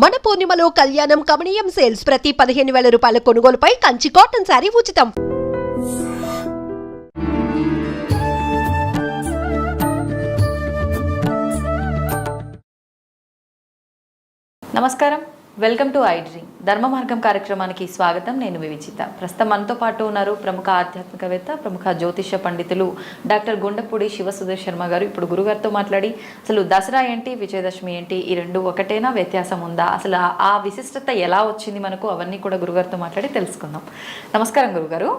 మన పూర్ణిమలో కళ్యాణం కమనీయం సేల్స్ ప్రతి 15,000 రూపాయల కొనుగోలుపై కంచి కాటన్ శారీ ఉచితం. నమస్కారం, వెల్కమ్ టు ఐ డ్రీమ్ ధర్మ మార్గం కార్యక్రమానికి స్వాగతం. నేను వివిచిత. ప్రస్తుతం మనతో పాటు ఉన్నారు ప్రముఖ ఆధ్యాత్మికవేత్త, ప్రముఖ జ్యోతిష పండితులు డాక్టర్ గుండపూడి శివసుధీర్ శర్మ గారు. ఇప్పుడు గురుగారితో మాట్లాడి అసలు దసరా ఏంటి, విజయదశమి ఏంటి, ఈ రెండు ఒకటేనా, వ్యత్యాసం ఉందా, అసలు ఆ విశిష్టత ఎలా వచ్చింది మనకు, అవన్నీ కూడా గురుగారితో మాట్లాడి తెలుసుకుందాం. నమస్కారం గురుగారు.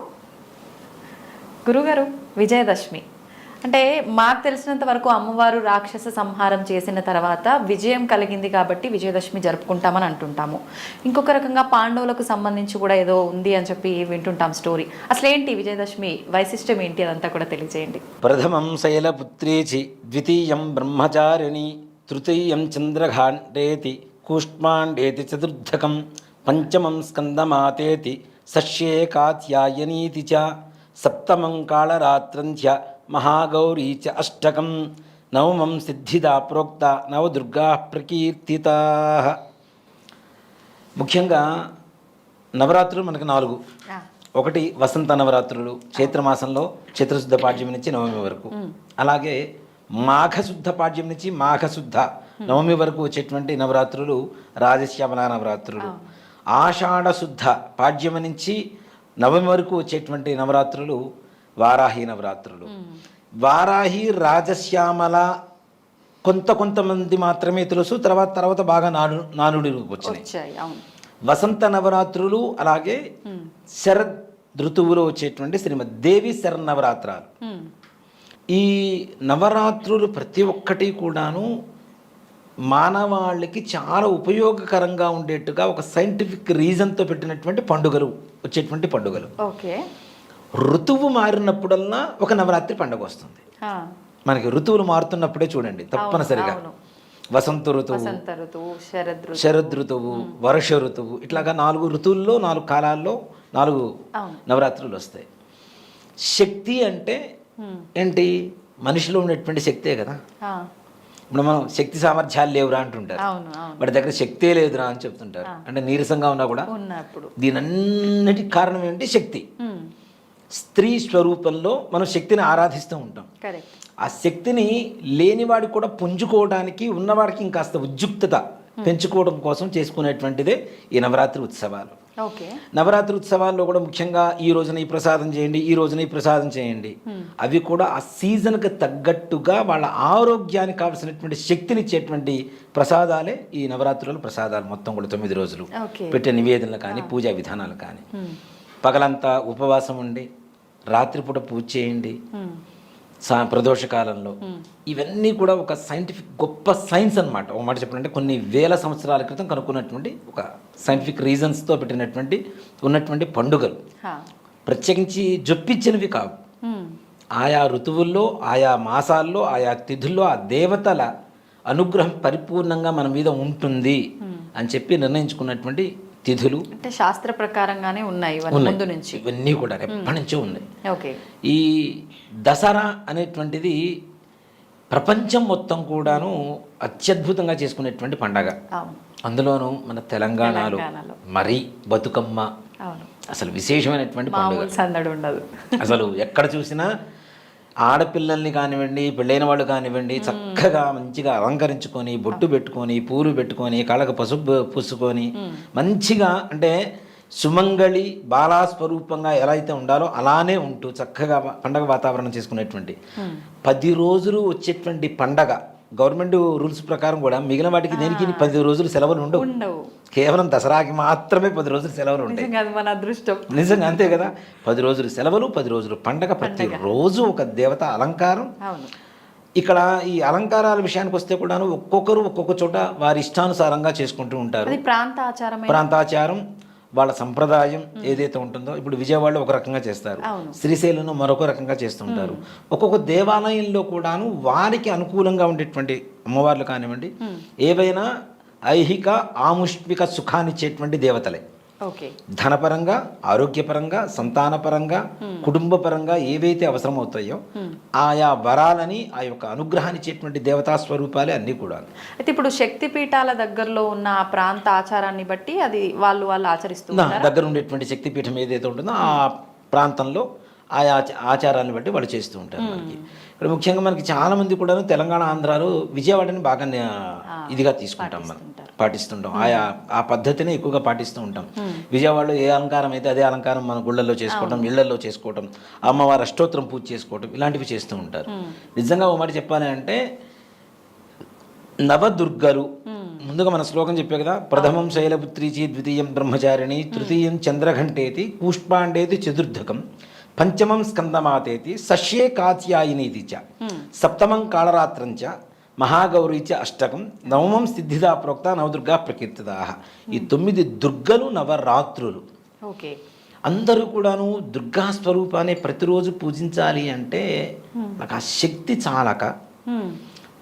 గురుగారు, విజయదశమి అంటే మాకు తెలిసినంత వరకు అమ్మవారు రాక్షస సంహారం చేసిన తర్వాత విజయం కలిగింది కాబట్టి విజయదశమి జరుపుకుంటామని అంటుంటాము. ఇంకొక రకంగా పాండవులకు సంబంధించి కూడా ఏదో ఉంది అని చెప్పి వింటుంటాం స్టోరీ. అసలు ఏంటి విజయదశమి వైశిష్టం ఏంటి, అదంతా కూడా తెలియజేయండి. ప్రథమం శైలపుత్రేచి, ద్వితీయం బ్రహ్మచారిణి, తృతీయం చంద్రఘాండేతి, కూష్మాండేతి చతుర్థకం, పంచమం స్కందమాతేతి, షష్ఠే కాత్యాయనీతి చ, సప్తమం కాళరాత్రంచ, మహాగౌరీ చ అష్టకం, నవమం సిద్ధిదా ప్రోక్త, నవదుర్గా ప్రకీర్తితా. ముఖ్యంగా నవరాత్రులు మనకు 4. ఒకటి వసంత నవరాత్రులు, చైత్రమాసంలో చైత్రశుద్ధ పాడ్యం నుంచి నవమి వరకు. అలాగే మాఘశుద్ధ పాడ్యం నుంచి మాఘశుద్ధ నవమి వరకు వచ్చేటువంటి నవరాత్రులు రాజశ్యామల నవరాత్రులు. ఆషాఢశుద్ధ పాడ్యం నుంచి నవమి వరకు వచ్చేటువంటి నవరాత్రులు వారాహి నవరాత్రులు. వారాహి, రాజశ్యామల కొంతమంది మాత్రమే తెలుసు, తర్వాత బాగా నానుడి వచ్చినాయి. వసంత నవరాత్రులు, అలాగే శరద్ ఋతువులో వచ్చేటువంటి శ్రీమద్ దేవి శరన్నవరాత్రాలు. ఈ నవరాత్రులు ప్రతి ఒక్కటి కూడాను మానవాళికి చాలా ఉపయోగకరంగా ఉండేట్టుగా ఒక సైంటిఫిక్ రీజన్తో పెట్టినటువంటి పండుగలు, వచ్చేటువంటి పండుగలు. ఓకే. ఋతువు మారినప్పుడల్లా ఒక నవరాత్రి పండుగ వస్తుంది. మనకి ఋతువులు మారుతున్నప్పుడే చూడండి తప్పనిసరిగా వసంత ఋతువు, శరద్ ఋతువు, వర్ష ఋతువు, ఇట్లాగా 4 ఋతువుల్లో 4 కాలాల్లో 4 నవరాత్రులు వస్తాయి. శక్తి అంటే ఏంటి? మనిషిలో ఉన్నటువంటి శక్తే కదా. ఇప్పుడు మనం శక్తి సామర్థ్యాలు లేవురా అంటుంటారు, వాడి దగ్గర శక్తే లేదురా అని చెప్తుంటారు. అంటే నీరసంగా ఉన్నా కూడా దీనన్నిటికి కారణం ఏంటి? శక్తి. స్త్రీ స్వరూపంలో మనం శక్తిని ఆరాధిస్తూ ఉంటాం. ఆ శక్తిని లేనివాడికి కూడా పుంజుకోవడానికి, ఉన్నవాడికి ఇంకాస్త ఉద్యుక్తత పెంచుకోవడం కోసం చేసుకునేటువంటిదే ఈ నవరాత్రి ఉత్సవాలు. నవరాత్రి ఉత్సవాల్లో కూడా ముఖ్యంగా ఈ రోజున ఈ ప్రసాదం చేయండి, ఈ రోజున ఈ ప్రసాదం చేయండి, అవి కూడా ఆ సీజన్కి తగ్గట్టుగా వాళ్ళ ఆరోగ్యానికి కావాల్సినటువంటి శక్తిని ఇచ్చేటువంటి ప్రసాదాలే ఈ నవరాత్రుల ప్రసాదాలు. మొత్తం కూడా 9 రోజులు పెట్టే నివేదనలు కానీ, పూజా విధానాలు కానీ, పగలంతా ఉపవాసం ఉండి రాత్రిపూట పూజ చేయండి ప్రదోష కాలంలో. ఇవన్నీ కూడా ఒక సైంటిఫిక్ గొప్ప సైన్స్ అనమాట. ఒక మాట చెప్పాలంటే కొన్ని వేల సంవత్సరాల క్రితం కనుక్కున్నటువంటి ఒక సైంటిఫిక్ రీజన్స్తో ఉన్నటువంటి పండుగలు. ప్రత్యేకించి జొప్పించినవి కావు. ఆయా ఋతువుల్లో, ఆయా మాసాల్లో, ఆయా తిథుల్లో ఆ దేవతల అనుగ్రహం పరిపూర్ణంగా మన మీద ఉంటుంది అని చెప్పి నిర్ణయించుకున్నటువంటి తిథులు. అంటే శాస్త్ర ప్రకారంగానే ఉన్నాయి ముందు నుంచి, ఇవన్నీ కూడా ఎప్పటి నుంచో ఉన్నాయి. ఈ దసరా అనేటువంటిది ప్రపంచం మొత్తం కూడాను అత్యద్భుతంగా చేసుకునేటువంటి పండగ. అందులోనూ మన తెలంగాణలో మరీ బతుకమ్మ అసలు విశేషమైనటువంటి పండుగ. అసలు ఎక్కడ చూసినా ఆడపిల్లల్ని కానివ్వండి, పెళ్ళైన వాళ్ళు కానివ్వండి, చక్కగా మంచిగా అలంకరించుకొని, బొట్టు పెట్టుకొని, పూలు పెట్టుకొని, కళ్ళకు పసుపు పూసుకొని, మంచిగా అంటే సుమంగళి బాలాస్వరూపంగా ఎలా అయితే ఉండాలో అలానే ఉంటూ చక్కగా పండగ వాతావరణం చేసుకునేటువంటి 10 రోజులు వచ్చేటువంటి పండగ. గవర్నమెంట్ రూల్స్ ప్రకారం కూడా మిగిలిన వాటికి దేనికి 10 రోజులు సెలవులు ఉండవు. కేవలం దసరాకి మాత్రమే 10 రోజులు సెలవులు ఉంటాయి. మన అదృష్టం నిజంగా అంతే కదా. 10 రోజులు సెలవులు, 10 రోజులు పండగ, ప్రతి రోజు ఒక దేవత అలంకారం. ఇక్కడ ఈ అలంకారాల విషయానికి వస్తే కూడాను ఒక్కొక్కరు ఒక్కొక్క చోట వారి ఇష్టానుసారంగా చేసుకుంటూ ఉంటారు. ప్రాంతాచారం, వాళ్ళ సంప్రదాయం ఏదైతే ఉంటుందో. ఇప్పుడు విజయవాడలో ఒక రకంగా చేస్తారు, శ్రీశైలంలో మరొక రకంగా చేస్తుంటారు. ఒక్కొక్క దేవాలయంలో కూడాను వారికి అనుకూలంగా ఉండేటువంటి అమ్మవార్లు కానివ్వండి, ఏవైనా ఐహిక ఆముష్మిక సుఖాన్నిచ్చేటువంటి దేవతలే. ఓకే. ధనపరంగా, ఆరోగ్యపరంగా, సంతానపరంగా, కుటుంబపరంగా ఏవైతే అవసరమవుతాయో ఆయా వరాలని ఆ యొక్క అనుగ్రహాన్ని ఇచ్చేటువంటి దేవతా స్వరూపాలే అన్నీ కూడా. అయితే ఇప్పుడు శక్తి పీఠాల దగ్గరలో ఉన్న ఆ ప్రాంత ఆచారాన్ని బట్టి అది వాళ్ళు ఆచరిస్తూ ఉంటారా? దగ్గర ఉండేటువంటి శక్తిపీఠం ఏదైతే ఉంటుందో ఆ ప్రాంతంలో ఆయా ఆచారాలను బట్టి వాళ్ళు చేస్తూ ఉంటారు. మనకి ఇక్కడ ముఖ్యంగా మనకి చాలా మంది కూడా తెలంగాణ, ఆంధ్రాలో విజయవాడని బాగా ఇదిగా తీసుకుంటాం, మనం పాటిస్తుంటాం. ఆ పద్ధతిని ఎక్కువగా పాటిస్తూ ఉంటాం. విజయవాడలో ఏ అలంకారం అయితే అదే అలంకారం మన గుళ్ళల్లో చేసుకోవడం, ఇళ్లలో చేసుకోవడం, అమ్మవారి అష్టోత్తరం పూజ చేసుకోవడం, ఇలాంటివి చేస్తూ ఉంటారు. నిజంగా ఒక మాట చెప్పాలి అంటే నవదుర్గలు, ముందుగా మన శ్లోకం చెప్పే కదా, ప్రథమం శైలపుత్రీచి, ద్వితీయం బ్రహ్మచారిణి, తృతీయం చంద్రఘంటేతి, పుష్పాండేతి చతుర్థకం, పంచమం స్కందమాతేతి, సశ్యే కాత్యాయినీతి చ, సప్తమం కాళరాత్రం చ, మహాగౌరీ చ అష్టకం, నవమం సిద్ధిదా ప్రోక్త, నవదుర్గా ప్రకీర్తితా. ఈ 9 దుర్గలు నవరాత్రులు. ఓకే. అందరూ కూడాను దుర్గా స్వరూపాన్ని ప్రతిరోజు పూజించాలి అంటే నాకు ఆ శక్తి చాలక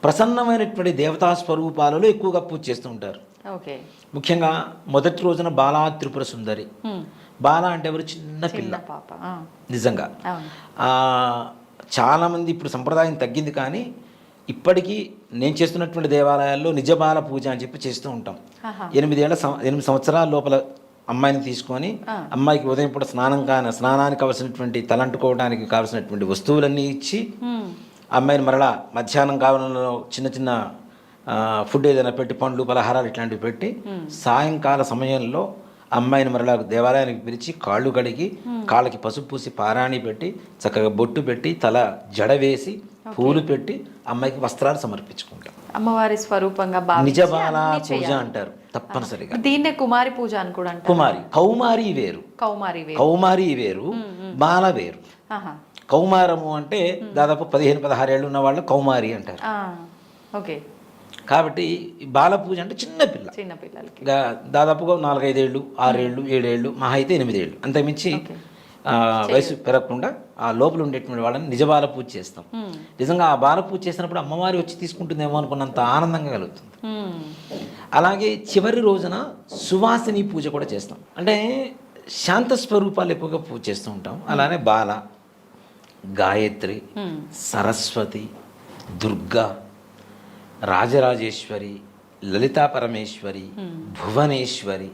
ప్రసన్నమైనటువంటి దేవతా స్వరూపాలలో ఎక్కువగా పూజ చేస్తూ ఉంటారు. ఓకే. ముఖ్యంగా మొదటి రోజున బాలా త్రిపుర సుందరి. బాల అంటే ఎవరు? చిన్న పిల్ల. నిజంగా చాలామంది ఇప్పుడు సంప్రదాయం తగ్గింది, కానీ ఇప్పటికీ నేను చేస్తున్నటువంటి దేవాలయాల్లో నిజ బాల పూజ అని చెప్పి చేస్తూ ఉంటాం. 8 సంవత్సరాల లోపల అమ్మాయిని తీసుకొని అమ్మాయికి ఉదయం పూట స్నానానికి కావాల్సినటువంటి, తలంటుకోవడానికి కావాల్సినటువంటి వస్తువులన్నీ ఇచ్చి అమ్మాయిని మరలా మధ్యాహ్నం కావాలలో చిన్న చిన్న ఫుడ్ ఏదైనా పెట్టి, పండ్లు పలహారాలు ఇట్లాంటివి పెట్టి, సాయంకాల సమయంలో అమ్మాయిని మరలా దేవాలయానికి పిలిచి కాళ్ళు కడిగి కాళ్ళకి పసుపు పూసి పారాణి పెట్టి చక్కగా బొట్టు పెట్టి తల జడ వేసి పూలు పెట్టి అమ్మాయికి వస్త్రాలు సమర్పించుకుంటాం. అమ్మవారి స్వరూపంగా నిజబాల పూజ అంటారు తప్పనిసరిగా. దీన్నే కుమారి పూజ అని కూడా అంటారు. కుమారి, కౌమారి వేరు, కౌమారి వేరు, బాల వేరు. కౌమారము అంటే దాదాపు 15-16 ఏళ్ళు ఉన్న వాళ్ళు కౌమారి అంటారు. ఓకే. కాబట్టి బాల పూజ అంటే చిన్నపిల్ల, చిన్నపిల్లలకి దాదాపుగా 4-5 ఏళ్ళు, 6 ఏళ్ళు, 7 ఏళ్ళు, మహా అయితే 8 ఏళ్ళు, అంతకుమించి వయసు పెరగకుండా ఆ లోపల ఉండేటువంటి వాళ్ళని నిజబాల పూజ చేస్తాం. నిజంగా ఆ బాల పూజ చేసినప్పుడు అమ్మవారి వచ్చి తీసుకుంటుందేమో అనుకున్నంత ఆనందంగా కలుగుతుంది. అలాగే చివరి రోజున సువాసిని పూజ కూడా చేస్తాం. అంటే శాంత స్వరూపాలు ఎక్కువగా పూజ చేస్తూ ఉంటాం. అలానే బాల, గాయత్రి, సరస్వతి, దుర్గా, రాజరాజేశ్వరి, లలితా పరమేశ్వరి, భువనేశ్వరి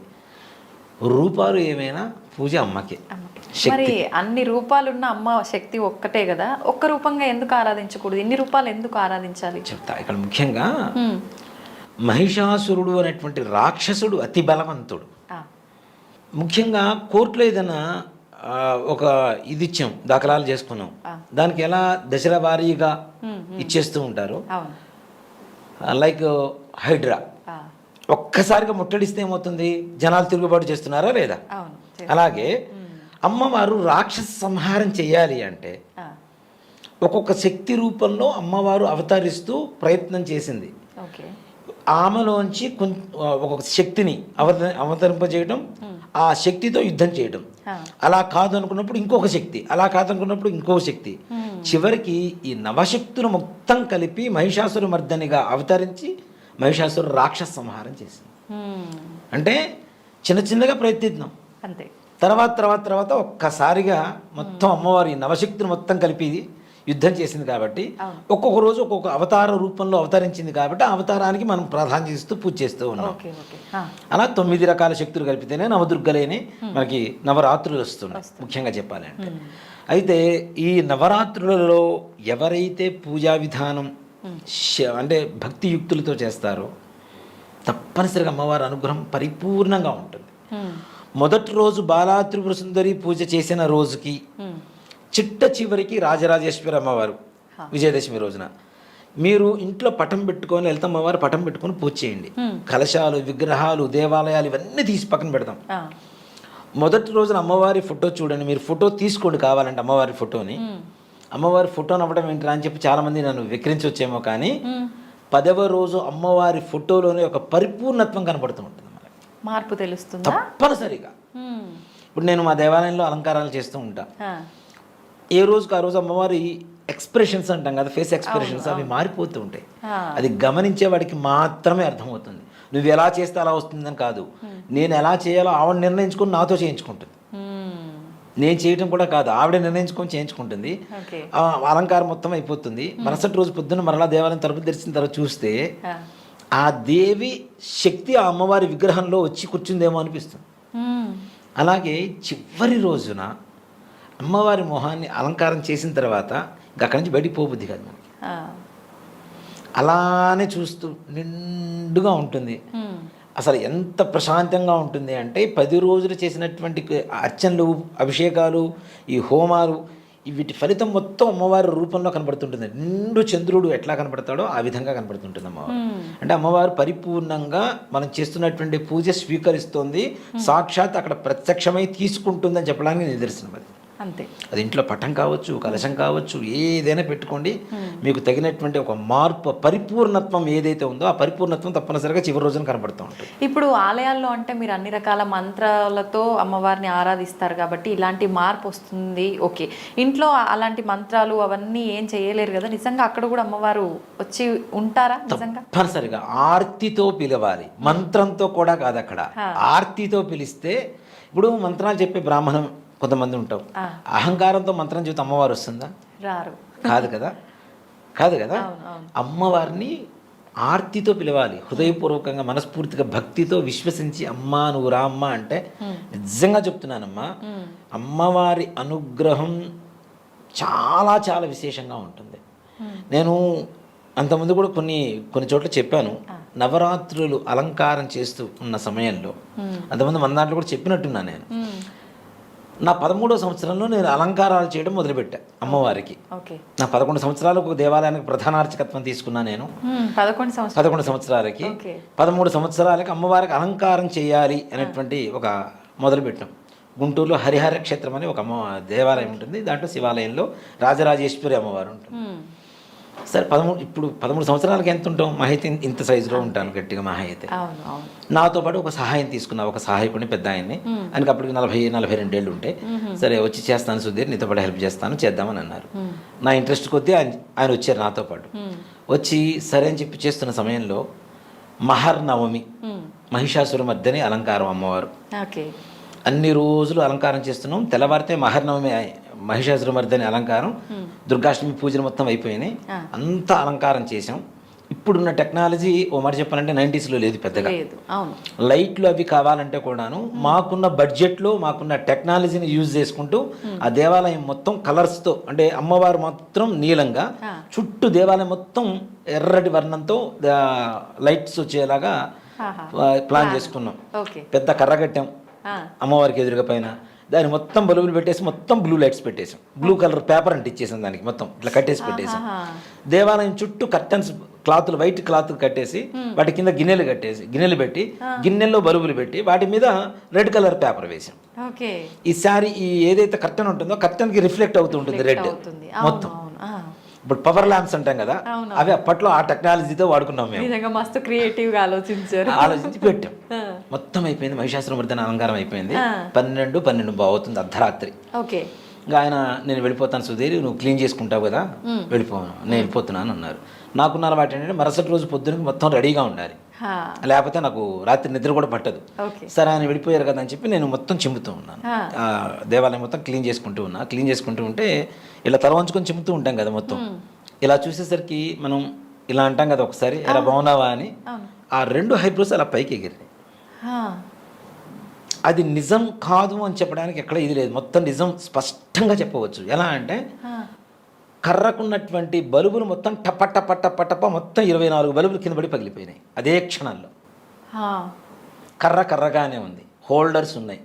రూపాలు ఏమైనా పూజ అమ్మకే. మరి అన్ని రూపాలున్న అమ్మ శక్తి ఒక్కటే కదా, ఒక్క రూపంగా ఎందుకు ఆరాధించకూడదు? ఇన్ని రూపాలు ఎందుకు ఆరాధించాలి చెప్తా. ఇక్కడ ముఖ్యంగా మహిషాసురుడు అనేటువంటి రాక్షసుడు అతి బలవంతుడు. ముఖ్యంగా కోర్టులో ఏదైనా ఒక ఇది ఇచ్చాం, దాఖలాలు చేసుకున్నాం, దానికి ఎలా దశల వారీగా ఇచ్చేస్తూ ఉంటారు. లైక్ హైడ్రా ఒక్కసారిగా ముట్టడిస్తే ఏమవుతుంది? జనాలు తిరుగుబాటు చేస్తున్నారా లేదా? అలాగే అమ్మవారు రాక్షస సంహారం చేయాలి అంటే ఒక్కొక్క శక్తి రూపంలో అమ్మవారు అవతరిస్తూ ప్రయత్నం చేసింది. ఆమెలోంచి ఒక్కొక్క శక్తిని అవతరింపజేయడం, ఆ శక్తితో యుద్ధం చేయడం. అలా కాదు అనుకున్నప్పుడు ఇంకొక శక్తి, అలా కాదనుకున్నప్పుడు ఇంకొక శక్తి. చివరికి ఈ నవశక్తులు మొత్తం కలిపి మహిషాసుర మర్దనిగా అవతరించి మహిషాసుర రాక్షస సంహారం చేసింది. అంటే చిన్న చిన్నగా ప్రయత్నిద్దాం, అంతే. తర్వాత ఒక్కసారిగా మొత్తం అమ్మవారి నవశక్తులు మొత్తం కలిపి యుద్ధం చేసింది. కాబట్టి ఒక్కొక్క రోజు ఒక్కొక్క అవతార రూపంలో అవతరించింది. కాబట్టి ఆ అవతారానికి మనం ప్రాధాన్యత ఇస్తూ పూజ చేస్తూ ఉన్నాం. అలా 9 రకాల శక్తులు కలిపితేనే నవదుర్గలేని మనకి నవరాత్రులు వస్తున్నాయి, ముఖ్యంగా చెప్పాలి అంటే. అయితే ఈ నవరాత్రులలో ఎవరైతే పూజా విధానం అంటే భక్తియుక్తులతో చేస్తారో తప్పనిసరిగా అమ్మవారి అనుగ్రహం పరిపూర్ణంగా ఉంటుంది. మొదటి రోజు బాలా త్రిపుర సుందరి పూజ చేసిన రోజుకి చిట్ట చివరికి రాజరాజేశ్వరి అమ్మవారు విజయదశమి రోజున మీరు ఇంట్లో పటం పెట్టుకొని లలిత అమ్మవారు పటం పెట్టుకొని పూజ చేయండి. కలశాలు, విగ్రహాలు, దేవాలయాలు ఇవన్నీ తీసి పక్కన పెడతాం. మొదటి రోజున అమ్మవారి ఫోటో చూడండి, మీరు ఫోటో తీసుకోండి కావాలంటే అమ్మవారి ఫోటోని. అమ్మవారి ఫోటోని అవ్వడం ఏంటి అని చెప్పి చాలామంది నన్ను విక్రించవచ్చేమో, కానీ 10వ రోజు అమ్మవారి ఫోటోలోనే ఒక పరిపూర్ణత్వం కనబడుతూ ఉంటుంది, మార్పు తెలుస్తుంది తప్పనిసరిగా. ఇప్పుడు నేను మా దేవాలయంలో అలంకారాలు చేస్తూ ఉంటా. ఏ రోజుకి ఆ రోజు అమ్మవారి ఎక్స్ప్రెషన్స్ అంటాం కదా, ఫేస్ ఎక్స్ప్రెషన్స్, అవి మారిపోతూ ఉంటాయి. అది గమనించే వాడికి మాత్రమే అర్థమవుతుంది. నువ్వు ఎలా చేస్తే అలా వస్తుందని కాదు, నేను ఎలా చేయాలో ఆవిడ నిర్ణయించుకుని నాతో చేయించుకుంటుంది. నేను చేయటం కూడా కాదు, ఆవిడ నిర్ణయించుకొని చేయించుకుంటుంది. ఆ అలంకారం మొత్తం అయిపోతుంది. మరుసటి రోజు పొద్దున్న మరలా దేవాలయం తలుపు తెరిచిన తర్వాత చూస్తే ఆ దేవి శక్తి ఆ అమ్మవారి విగ్రహంలో వచ్చి కూర్చుందేమో అనిపిస్తుంది. అలాగే చివరి రోజున అమ్మవారి మొహాన్ని అలంకారం చేసిన తర్వాత ఇంకా అక్కడి నుంచి బయటికి పోబుద్ది కాదు మనకి. అలానే చూస్తూ నిండుగా ఉంటుంది. అసలు ఎంత ప్రశాంతంగా ఉంటుంది అంటే 10 రోజులు చేసినటువంటి అర్చనలు, అభిషేకాలు, ఈ హోమాలు, వీటి ఫలితం మొత్తం అమ్మవారి రూపంలో కనబడుతుంటుంది. నిండు చంద్రుడు ఎట్లా కనబడతాడో ఆ విధంగా కనబడుతుంటుంది అమ్మవారు. అంటే అమ్మవారు పరిపూర్ణంగా మనం చేస్తున్నటువంటి పూజ స్వీకరిస్తోంది, సాక్షాత్ అక్కడ ప్రత్యక్షమై తీసుకుంటుందని చెప్పడానికి నిదర్శనం అది. అంతే. అది ఇంట్లో పటం కావచ్చు, కలశం కావచ్చు, ఏదైనా పెట్టుకోండి, మీకు తగినటువంటి ఒక మార్పు, పరిపూర్ణత్వం ఏదైతే ఉందో ఆ పరిపూర్ణత్వం తప్పనిసరిగా చివరి రోజున కనబడుతూ ఉంటుంది. ఇప్పుడు ఆలయాల్లో అంటే మీరు అన్ని రకాల మంత్రాలతో అమ్మవారిని ఆరాధిస్తారు కాబట్టి ఇలాంటి మార్పు వస్తుంది. ఓకే, ఇంట్లో అలాంటి మంత్రాలు అవన్నీ ఏం చేయలేరు కదా, నిజంగా అక్కడ కూడా అమ్మవారు వచ్చి ఉంటారా? నిజంగా తప్పనిసరిగా ఆర్తితో పిలవాలి, మంత్రంతో కూడా కాదు. అక్కడ ఆర్తితో పిలిస్తే, ఇప్పుడు మంత్రాలు చెప్పే బ్రాహ్మణం కొంతమంది ఉంటాం, అహంకారంతో మంత్రం చెబితే అమ్మవారు వస్తుందా? రారు. కాదు కదా, కాదు కదా. అమ్మవారిని ఆర్తితో పిలవాలి, హృదయపూర్వకంగా మనస్ఫూర్తిగా భక్తితో విశ్వసించి అమ్మా నువ్వు రా అమ్మ అంటే, నిజంగా చెప్తున్నానమ్మా, అమ్మవారి అనుగ్రహం చాలా చాలా విశేషంగా ఉంటుంది. నేను అంతకుముందు కూడా కొన్ని చోట్ల చెప్పాను, నవరాత్రులు అలంకారం చేస్తూ ఉన్న సమయంలో, అంతమంది మన దాంట్లో కూడా చెప్పినట్టున్నా నేను. నా 13వ సంవత్సరంలో నేను అలంకారాలు చేయడం మొదలుపెట్టా అమ్మవారికి. నా 11 సంవత్సరాలకు దేవాలయానికి ప్రధాన అర్చకత్వం తీసుకున్నా నేను. 11 సంవత్సరాలకి 13 సంవత్సరాలకి అమ్మవారికి అలంకారం చేయాలి అనేటువంటి ఒక మొదలుపెట్టాం. గుంటూరులో హరిహర క్షేత్రం అని ఒక దేవాలయం ఉంటుంది, దాంట్లో శివాలయంలో రాజరాజేశ్వరి అమ్మవారు ఉంటుంది. సరే, ఇప్పుడు 13 సంవత్సరాలకి ఎంత ఉంటాం? మహైతే ఇంత సైజులో ఉంటాను గట్టిగా మహైతే. నాతో పాటు ఒక సహాయం తీసుకున్నా, ఒక సహాయకుడిని, పెద్ద ఆయన్ని. ఆయనకి అప్పటికి 40-42 ఏళ్ళు ఉంటాయి. సరే వచ్చి చేస్తాను సుధీర్, నీతో పాటు హెల్ప్ చేస్తాను, చేద్దామని అన్నారు. నా ఇంట్రెస్ట్ కొద్దీ ఆయన వచ్చారు నాతో పాటు. వచ్చి సరే అని చెప్పి చేస్తున్న సమయంలో మహర్నవమి, మహిషాసురమర్దిని అలంకారం అమ్మవారు. అన్ని రోజులు అలంకారం చేస్తున్నాం. తెల్లవారితే మహర్నవమి, మహిషాసురమర్దిని అలంకారం, దుర్గాష్టమి పూజలు మొత్తం అయిపోయినాయి. అంతా అలంకారం చేసాం. ఇప్పుడున్న టెక్నాలజీ ఓ మాట చెప్పాలంటే 90sలో లేదు పెద్దగా. లైట్లు అవి కావాలంటే కూడాను మాకున్న బడ్జెట్లో మాకున్న టెక్నాలజీని యూజ్ చేసుకుంటూ ఆ దేవాలయం మొత్తం కలర్స్తో, అంటే అమ్మవారు మాత్రం నీలంగా, చుట్టూ దేవాలయం మొత్తం ఎర్రటి వర్ణంతో లైట్స్ వచ్చేలాగా ప్లాన్ చేసుకున్నాం. పెద్ద కర్ర కట్టాం అమ్మవారికి ఎదురుగా, పైన దాన్ని మొత్తం బల్బులు పెట్టేసి మొత్తం బ్లూ లైట్స్ పెట్టేసాం. బ్లూ కలర్ పేపర్ అంటే ఇచ్చేసాం, దానికి మొత్తం ఇట్లా కట్టేసి పెట్టేసాం. దేవాలయం చుట్టూ కర్టన్స్, క్లాతులు, వైట్ క్లాత్ కట్టేసి వాటి కింద గిన్నెలు పెట్టి గిన్నెల్లో బల్బులు పెట్టి వాటి మీద రెడ్ కలర్ పేపర్ వేసాం. ఈసారి ఈ ఏదైతే కర్టన్ ఉంటుందో కర్టన్కి రిఫ్లెక్ట్ అవుతూ ఉంటుంది రెడ్ మొత్తం. ఇప్పుడు పవర్ ల్యాంప్స్ అంటాం కదా, అవి అప్పట్లో ఆ టెక్నాలజీతో వాడుకున్నాం మేము. మస్తు క్రియేటివ్గా ఆలోచించి పెట్టాం. మొత్తం అయిపోయింది, మహిషాసురమర్దిని అలంకారం అయిపోయింది. 12 అవుతుంది అర్ధరాత్రి. ఇంకా ఆయన నేను వెళ్ళిపోతాను సుధీర్, నువ్వు క్లీన్ చేసుకుంటావు కదా, నేను వెళ్ళిపోతున్నాను అన్నారు. నాకున్న అలవాటు ఏంటంటే మరుసటి రోజు పొద్దున్నకి మొత్తం రెడీగా ఉండాలి, లేకపోతే నాకు రాత్రి నిద్ర కూడా పట్టదు. సరే ఆయన వెళ్ళిపోయారు కదా అని చెప్పి నేను మొత్తం చిమ్ముతూ ఉన్నాను. దేవాలయం మొత్తం క్లీన్ చేసుకుంటూ ఉంటే ఇలా తల వంచుకొని చిమ్ముతూ ఉంటాం కదా మొత్తం. ఇలా చూసేసరికి మనం ఇలా అంటాం కదా ఒకసారి, ఎలా బాగున్నావా అని, ఆ 2 హైబ్రోస్ అలా పైకి ఎగిరినాయి. అది నిజం కాదు అని చెప్పడానికి ఎక్కడ ఇది లేదు, మొత్తం నిజం స్పష్టంగా చెప్పవచ్చు. ఎలా అంటే కర్రకున్నటువంటి బల్బులు మొత్తం టప మొత్తం 24 బల్బులు కింద పడి పగిలిపోయినాయి అదే క్షణాల్లో. కర్రగానే ఉంది, హోల్డర్స్ ఉన్నాయి.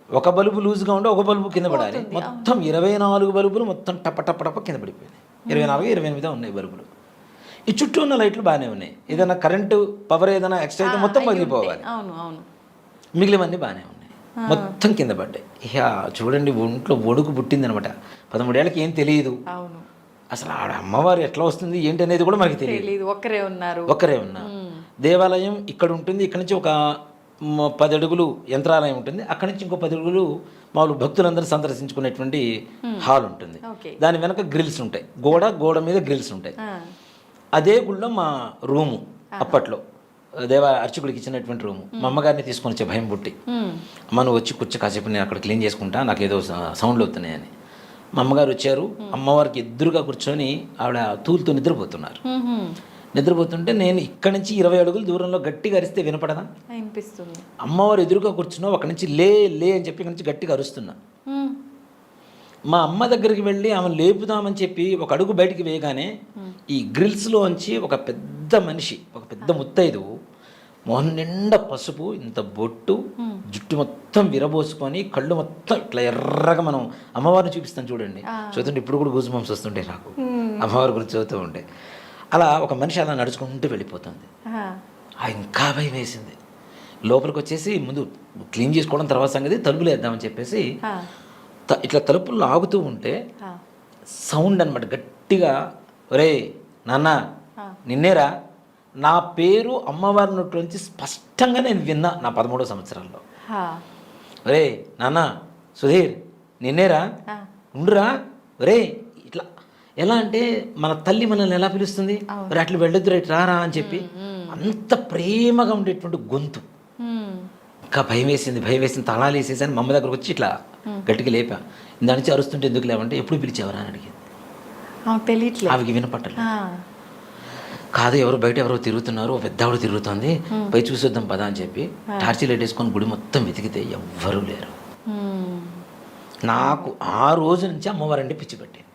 ఒక బల్బు లూజ్గా ఉంటే ఒక బల్బు కింద పడాలి, మొత్తం 24 బల్బులు మొత్తం టప కింద పడిపోయినాయి. 24-28 ఉన్నాయి బల్బులు. ఈ చుట్టూ ఉన్న లైట్లు బాగానే ఉన్నాయి. ఏదైనా కరెంటు పవర్ ఏదైనా ఎక్స్ట్రా అయితే మొత్తం పగిలిపోవాలి, మిగిలినవన్నీ బాగానే ఉన్నాయి, మొత్తం కింద పడ్డాయి. ఇక చూడండి, ఒంట్లో ఒడుకు పుట్టింది అనమాట. 13 ఏళ్ళకి ఏం తెలియదు అసలు, ఆడ అమ్మవారు ఎట్లా వస్తుంది ఏంటి అనేది కూడా మనకి తెలియదు. ఒక్కరే ఉన్నారు. దేవాలయం ఇక్కడ ఉంటుంది, ఇక్కడ నుంచి ఒక 10 అడుగులు యంత్రాలయం ఉంటుంది, అక్కడి నుంచి ఇంకో 10 అడుగులు మామూలు భక్తులందరూ సందర్శించుకునేటువంటి హాల్ ఉంటుంది. దాని వెనక గ్రిల్స్ ఉంటాయి, గోడ మీద గ్రిల్స్ ఉంటాయి. అదే గుళ్ళో మా రూము అప్పట్లో అర్చకుడికి ఇచ్చినటువంటి రూము. మా అమ్మగారిని తీసుకొని వచ్చే భయం పుట్టి, అమ్మ నువ్వు వచ్చి కూర్చో కాసేపు నేను అక్కడ క్లీన్ చేసుకుంటా, నాకు ఏదో సౌండ్లు అవుతున్నాయని. మా అమ్మగారు వచ్చారు. అమ్మవారికి ఎదురుగా కూర్చొని ఆవిడ తూలుతూ నిద్రపోతున్నారు. నిద్రపోతుంటే నేను ఇక్కడి నుంచి 20 అడుగులు దూరంలో గట్టిగా అరిస్తే వినపడదా? అనిపిస్తుంది. అమ్మవారు ఎదురుగా కూర్చున్నా అక్కడి నుంచి లే లే అని చెప్పి ఇక్కడి నుంచి గట్టిగా అరుస్తున్నా. మా అమ్మ దగ్గరికి వెళ్ళి ఆమె లేపుదామని చెప్పి ఒక అడుగు బయటికి వేయగానే ఈ గ్రిల్స్లోంచి ఒక పెద్ద మనిషి, ఒక పెద్ద ముత్తైదు, మొహం నిండా పసుపు, ఇంత బొట్టు, జుట్టు మొత్తం విరబోసుకొని కళ్ళు మొత్తం ఇట్లా ఎర్రగా, మనం అమ్మవారిని చూపిస్తాం చూడండి, చూస్తుంటే ఇప్పుడు కూడా గూజ్ బంప్స్ వస్తుంటాయి నాకు అమ్మవారి గురించి చదువుతూ ఉంటే. అలా ఒక మనిషి అలా నడుచుకుంటూ వెళ్ళిపోతుంది. ఇంకా భయం వేసింది. లోపలికి వచ్చేసి ముందు క్లీన్ చేసుకోవడం తర్వాత సంగతి, తలుపులు వేద్దామని చెప్పేసి ఇట్లా తలుపులు లాగుతూ ఉంటే సౌండ్ అనమాట గట్టిగా, ఒరే నాన్న నిన్నేరా, నా పేరు అమ్మవారి నోట్లోంచి స్పష్టంగా నేను విన్నా నా 13వ సంవత్సరాల్లో. ఒరే నాన్న సుధీర్ నిన్నేరా, ఉండురా, ఒరే ఇట్లా. ఎలా అంటే మన తల్లి మనల్ని ఎలా పిలుస్తుంది, మరి అట్లా వెళ్ళొద్దు రైట్ రారా అని చెప్పి, అంత ప్రేమగా ఉండేటువంటి గొంతు. ఇంకా భయం వేసింది, తాళాలు వేసేసాను. మా అమ్మ దగ్గరకు వచ్చి ఇట్లా గట్టిగా లేపా. దాని నుంచి అరుస్తుంటే ఎందుకు లేవంటే ఎప్పుడు పిలిచేవరా అని అడిగింది. ఆవికి వినపట్టలేదు. కాదు ఎవరు బయట ఎవరో తిరుగుతున్నారు, పెద్ద ఆవిడ తిరుగుతుంది, పై చూసొద్దాం పదా అని చెప్పి టార్చి లైట్ వేసుకొని గుడి మొత్తం వెతికితే ఎవ్వరూ లేరు. నాకు ఆ రోజు నుంచి అమ్మవారంటే పిచ్చి పెట్టింది.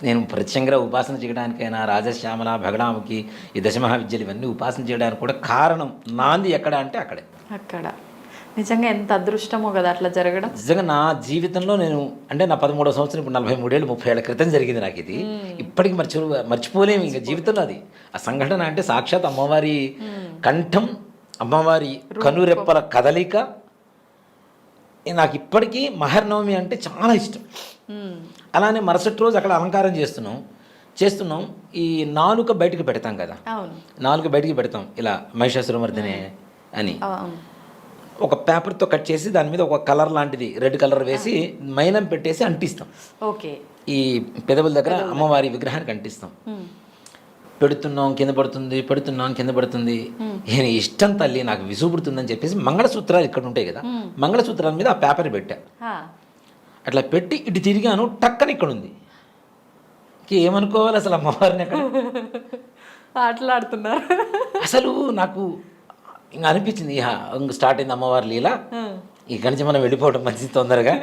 నేను ప్రత్యంగా ఉపాసన చేయడానికైనా రాజశ్యామల భగడాముకి ఈ దశమహావిద్యలు ఇవన్నీ ఉపాసన చేయడానికి కూడా కారణం నాంది ఎక్కడ అంటే అక్కడ. నిజంగా ఎంత అదృష్టమో కదా అట్లా జరగడం. నిజంగా నా జీవితంలో నేను అంటే నా 13వ సంవత్సరం, ఇప్పుడు 43 ఏళ్ళు 30 ఏళ్ల క్రితం జరిగింది నాకు ఇది. ఇప్పటికీ మర్చిపోలేము ఇంకా జీవితంలో అది. ఆ సంఘటన అంటే సాక్షాత్ అమ్మవారి కంఠం, అమ్మవారి కనురెప్పల కదలిక. నాకు ఇప్పటికీ మహర్నవమి అంటే చాలా ఇష్టం. అలానే మరుసటి రోజు అక్కడ అలంకారం చేస్తున్నాం. ఈ నాలుక బయటికి పెడతాం కదా, నాలుక బయటికి పెడతాం ఇలా మహిషాసురమర్దినే అని. ఒక పేపర్తో కట్ చేసి దాని మీద ఒక కలర్ లాంటిది రెడ్ కలర్ వేసి మైనం పెట్టేసి అంటిస్తాం. ఓకే. ఈ పెదవుల దగ్గర అమ్మవారి విగ్రహానికి అంటిస్తాం. పెడుతున్నాం కింద పడుతుంది. నేను ఇష్టం తల్లి నాకు విసుగుడుతుందని చెప్పేసి మంగళసూత్రాలు ఇక్కడ ఉంటాయి కదా, మంగళసూత్రాల మీద ఆ పేపర్ పెట్టా. అట్లా పెట్టి ఇటు తిరిగాను, టక్కన ఇక్కడ ఉంది. ఏమనుకోవాలి అసలు అమ్మవారిని అక్కడ ఆటలాడుతున్నారు. అసలు నాకు ఇంకా అనిపించింది, ఇంక స్టార్ట్ అయింది అమ్మవారి లీల, ఇక్కడి నుంచి మనం వెళ్ళిపోవడం మంచిది తొందరగా.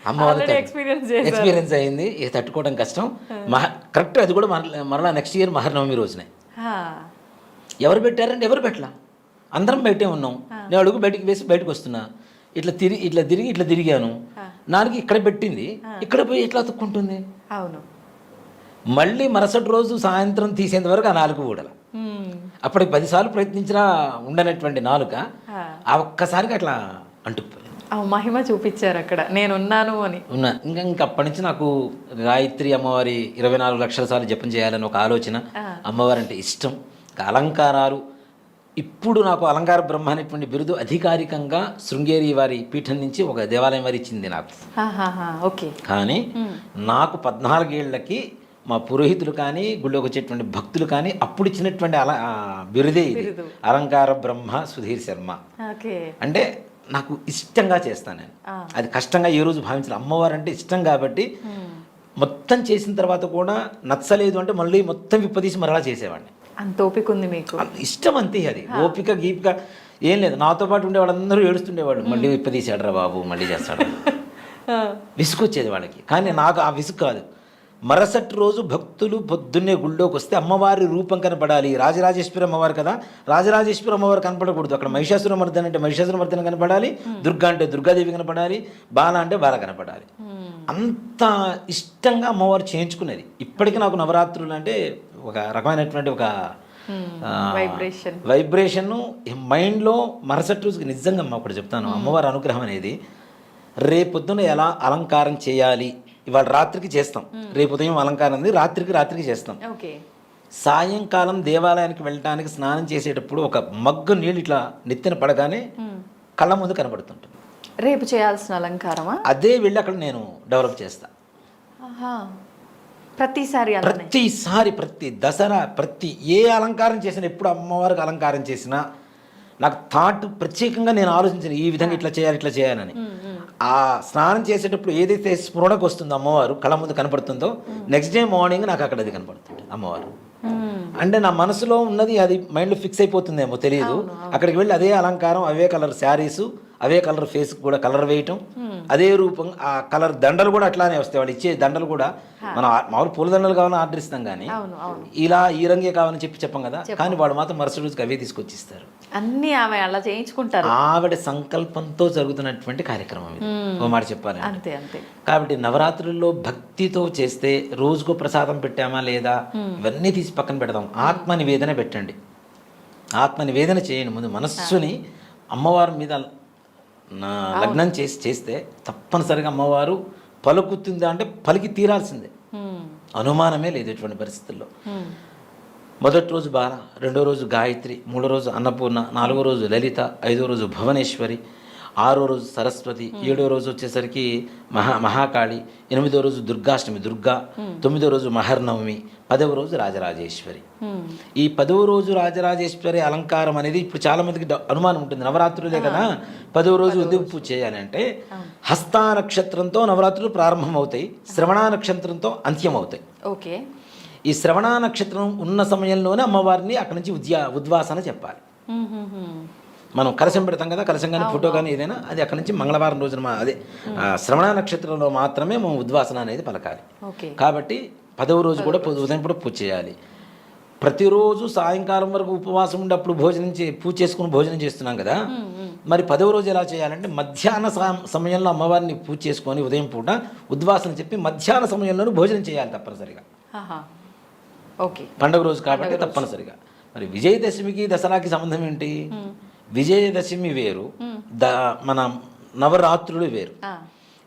అమ్మవారి ఎక్స్పీరియన్స్ అయింది, ఇది తట్టుకోవడం కష్టం. కరెక్ట్ అది కూడా మరలా నెక్స్ట్ ఇయర్ మహర్నవమి రోజునే. ఎవరు పెట్టారంటే ఎవరు పెట్టలా, అందరం బయటే ఉన్నాం. నేను అడుగు బయటికి వేసి బయటకు వస్తున్నా, ఇట్లా తిరిగాను, నాలుగు ఇక్కడ పెట్టింది, ఇక్కడ పోయి ఎట్లా అతుక్కుంటుంది. అవును. మళ్ళీ మరుసటి రోజు సాయంత్రం తీసేంత వరకు ఆ నాలుగు ఊడల. అప్పటికి 10 సార్లు ప్రయత్నించినా ఉండనటువంటి నాలుక ఆ ఒక్కసారిగా అట్లా అంటుకుపోయింది. మహిమ చూపించారు అక్కడ, నేనున్నాను అని. ఇంకా అప్పటి నుంచి నాకు గాయత్రి అమ్మవారి 24 లక్షల సార్లు జపం చేయాలని ఒక ఆలోచన. అమ్మవారి అంటే ఇష్టం. అలంకారాలు, ఇప్పుడు నాకు అలంకార బ్రహ్మ అనేటువంటి బిరుదు అధికారికంగా శృంగేరి వారి పీఠం నుంచి ఒక దేవాలయం వారి ఇచ్చింది నాకు. ఓకే. కానీ నాకు 14 ఏళ్లకి మా పురోహితులు కానీ గుళ్ళోకి వచ్చేటువంటి భక్తులు కానీ అప్పుడు ఇచ్చినటువంటి బిరుదే ఇది, అలంకార బ్రహ్మ సుధీర్ శర్మ. అంటే నాకు ఇష్టంగా చేస్తాను నేను, అది కష్టంగా ఏ రోజు భావించాలి. అమ్మవారు అంటే ఇష్టం కాబట్టి మొత్తం చేసిన తర్వాత కూడా నచ్చలేదు అంటే మళ్ళీ మొత్తం విప్పదీసి మరలా చేసేవాడిని. అంత ఓపిక ఉంది మీకు, ఇష్టం అంతే. అది ఓపిక గీపిక ఏం లేదు. నాతో పాటు ఉండే వాళ్ళందరూ ఏడుస్తుండేవాళ్ళు, మళ్ళీ విప్పదీసాడరా బాబు, మళ్ళీ చేస్తాడు, విసుకొచ్చేది వాళ్ళకి. కానీ నాకు ఆ విసుగు కాదు. మరుసటి రోజు భక్తులు పొద్దున్నే గుళ్ళోకి వస్తే అమ్మవారి రూపం కనపడాలి. రాజరాజేశ్వరి అమ్మవారు కదా, రాజరాజేశ్వరి అమ్మవారు కనపడకూడదు. అక్కడ మహిషాసురమర్దన అంటే మహిషాసురమర్దన కనపడాలి, దుర్గా అంటే దుర్గాదేవి కనపడాలి, బాల అంటే బాల కనపడాలి. అంత ఇష్టంగా అమ్మవారు చేయించుకునేది. ఇప్పటికీ నాకు నవరాత్రులు అంటే ఒక రకమైనటువంటి ఒక వైబ్రేషన్ మైండ్లో. మరుసటి రోజుకి నిజంగా అమ్మ ఒకటి చెప్తాను, అమ్మవారి అనుగ్రహం అనేది రేపొద్దున ఎలా అలంకారం చేయాలి, ఇవాళ రాత్రికి చేస్తాం, రేపు ఉదయం అలంకారం ఉంది, రాత్రికి చేస్తాం. సాయంకాలం దేవాలయానికి వెళ్ళడానికి స్నానం చేసేటప్పుడు ఒక మగ్గు నీళ్ళు ఇట్లా నెత్తిన పడగానే కళ్ళ ముందు కనబడుతుంటుంది. రేపు చేయాల్సిన అలంకారమా? అదే వెళ్ళి అక్కడ నేను డెవలప్ చేస్తా. ప్రతిసారి ప్రతి దసరా ప్రతి ఏ అలంకారం చేసినా, ఎప్పుడు అమ్మవారికి అలంకారం చేసినా నాకు థాట్ ప్రత్యేకంగా నేను ఆలోచించిన ఈ విధంగా ఇట్లా చేయాలని. ఆ స్నానం చేసేటప్పుడు ఏదైతే స్ఫురణకు వస్తుందో అమ్మవారు కళ్ళ ముందు కనపడుతుందో, నెక్స్ట్ డే మార్నింగ్ నాకు అక్కడ అది కనపడుతుంది అమ్మవారు. అంటే నా మనసులో ఉన్నది అది మైండ్లో ఫిక్స్ అయిపోతుందేమో తెలియదు. అక్కడికి వెళ్ళి అదే అలంకారం, అవే కలర్ శారీసు, అవే కలర్ ఫేస్ కూడా కలర్ వేయటం, అదే రూపం, ఆ కలర్ దండలు కూడా అట్లానే వస్తాయి. వాళ్ళు ఇచ్చే దండలు కూడా మనం మామూలు పూల దండలు కావాలని ఆర్డర్ ఇస్తాం, కానీ ఇలా ఈ రంగే కావాలని చెప్పం కదా. కానీ వాడు మాత్రం మరుసటి రోజుకి అవే తీసుకొచ్చి ఇస్తారు. అన్ని ఆమె అలా చేయించుకుంటారు. ఆవిడ సంకల్పంతో జరుగుతున్నటువంటి కార్యక్రమం ఇది, ఓ మాట చెప్పాలి. అంతే అంతే. కాబట్టి నవరాత్రుల్లో భక్తితో చేస్తే రోజుకో ప్రసాదం పెట్టామా లేదా ఇవన్నీ తీసి పక్కన పెడదాం. ఆత్మ నివేదన పెట్టండి, ఆత్మ నివేదన చేయండి. ముందు మనస్సుని అమ్మవారి మీద లగ్నం చేస్తే తప్పనిసరిగా అమ్మవారు పలుకుతుందా అంటే పలికి తీరాల్సిందే, అనుమానమే లేదు ఎటువంటి పరిస్థితుల్లో. మొదటి రోజు బాల, రెండో రోజు గాయత్రి, మూడో రోజు అన్నపూర్ణ, నాలుగో రోజు లలిత, ఐదో రోజు భువనేశ్వరి, ఆరో రోజు సరస్వతి, ఏడో రోజు వచ్చేసరికి మహాకాళి, ఎనిమిదో రోజు దుర్గాష్టమి దుర్గా, తొమ్మిదో రోజు మహర్నవమి, 10వ రోజు రాజరాజేశ్వరి. ఈ 10వ రోజు రాజరాజేశ్వరి అలంకారం అనేది ఇప్పుడు చాలా మందికి అనుమానం ఉంటుంది. నవరాత్రులే కదా, 10వ రోజు ఎందుకు పూజ చేయాలి అంటే, హస్తా నక్షత్రంతో నవరాత్రులు ప్రారంభం అవుతాయి, శ్రవణ నక్షత్రంతో అంత్యం అవుతాయి. ఓకే. ఈ శ్రవణ నక్షత్రం ఉన్న సమయంలోనే అమ్మవారిని అక్కడి నుంచి ఉద్వాసన చెప్పాలి. మనం కలశం పెడతాం కదా, కలశం కానీ ఫోటో కానీ ఏదైనా, అది అక్కడి నుంచి మంగళవారం రోజున అదే శ్రవణ నక్షత్రంలో మాత్రమే మనం ఉద్వాసన అనేది పలకాలి. కాబట్టి 10వ రోజు కూడా ఉదయం కూడా పూజ చేయాలి. ప్రతిరోజు సాయంకాలం వరకు ఉపవాసం ఉండి అప్పుడు పూజ చేసుకుని భోజనం చేస్తున్నాం కదా, మరి 10వ రోజు ఎలా చేయాలంటే మధ్యాహ్న సమయంలో అమ్మవారిని పూజ చేసుకొని ఉదయం పూట ఉద్వాసన చెప్పి మధ్యాహ్న సమయంలోనూ భోజనం చేయాలి తప్పనిసరిగా. ఓకే. పండుగ రోజు కాబట్టి తప్పనిసరిగా. మరి విజయదశమికి దసరాకి సంబంధం ఏంటి? విజయదశమి వేరు, మన నవరాత్రులు వేరు.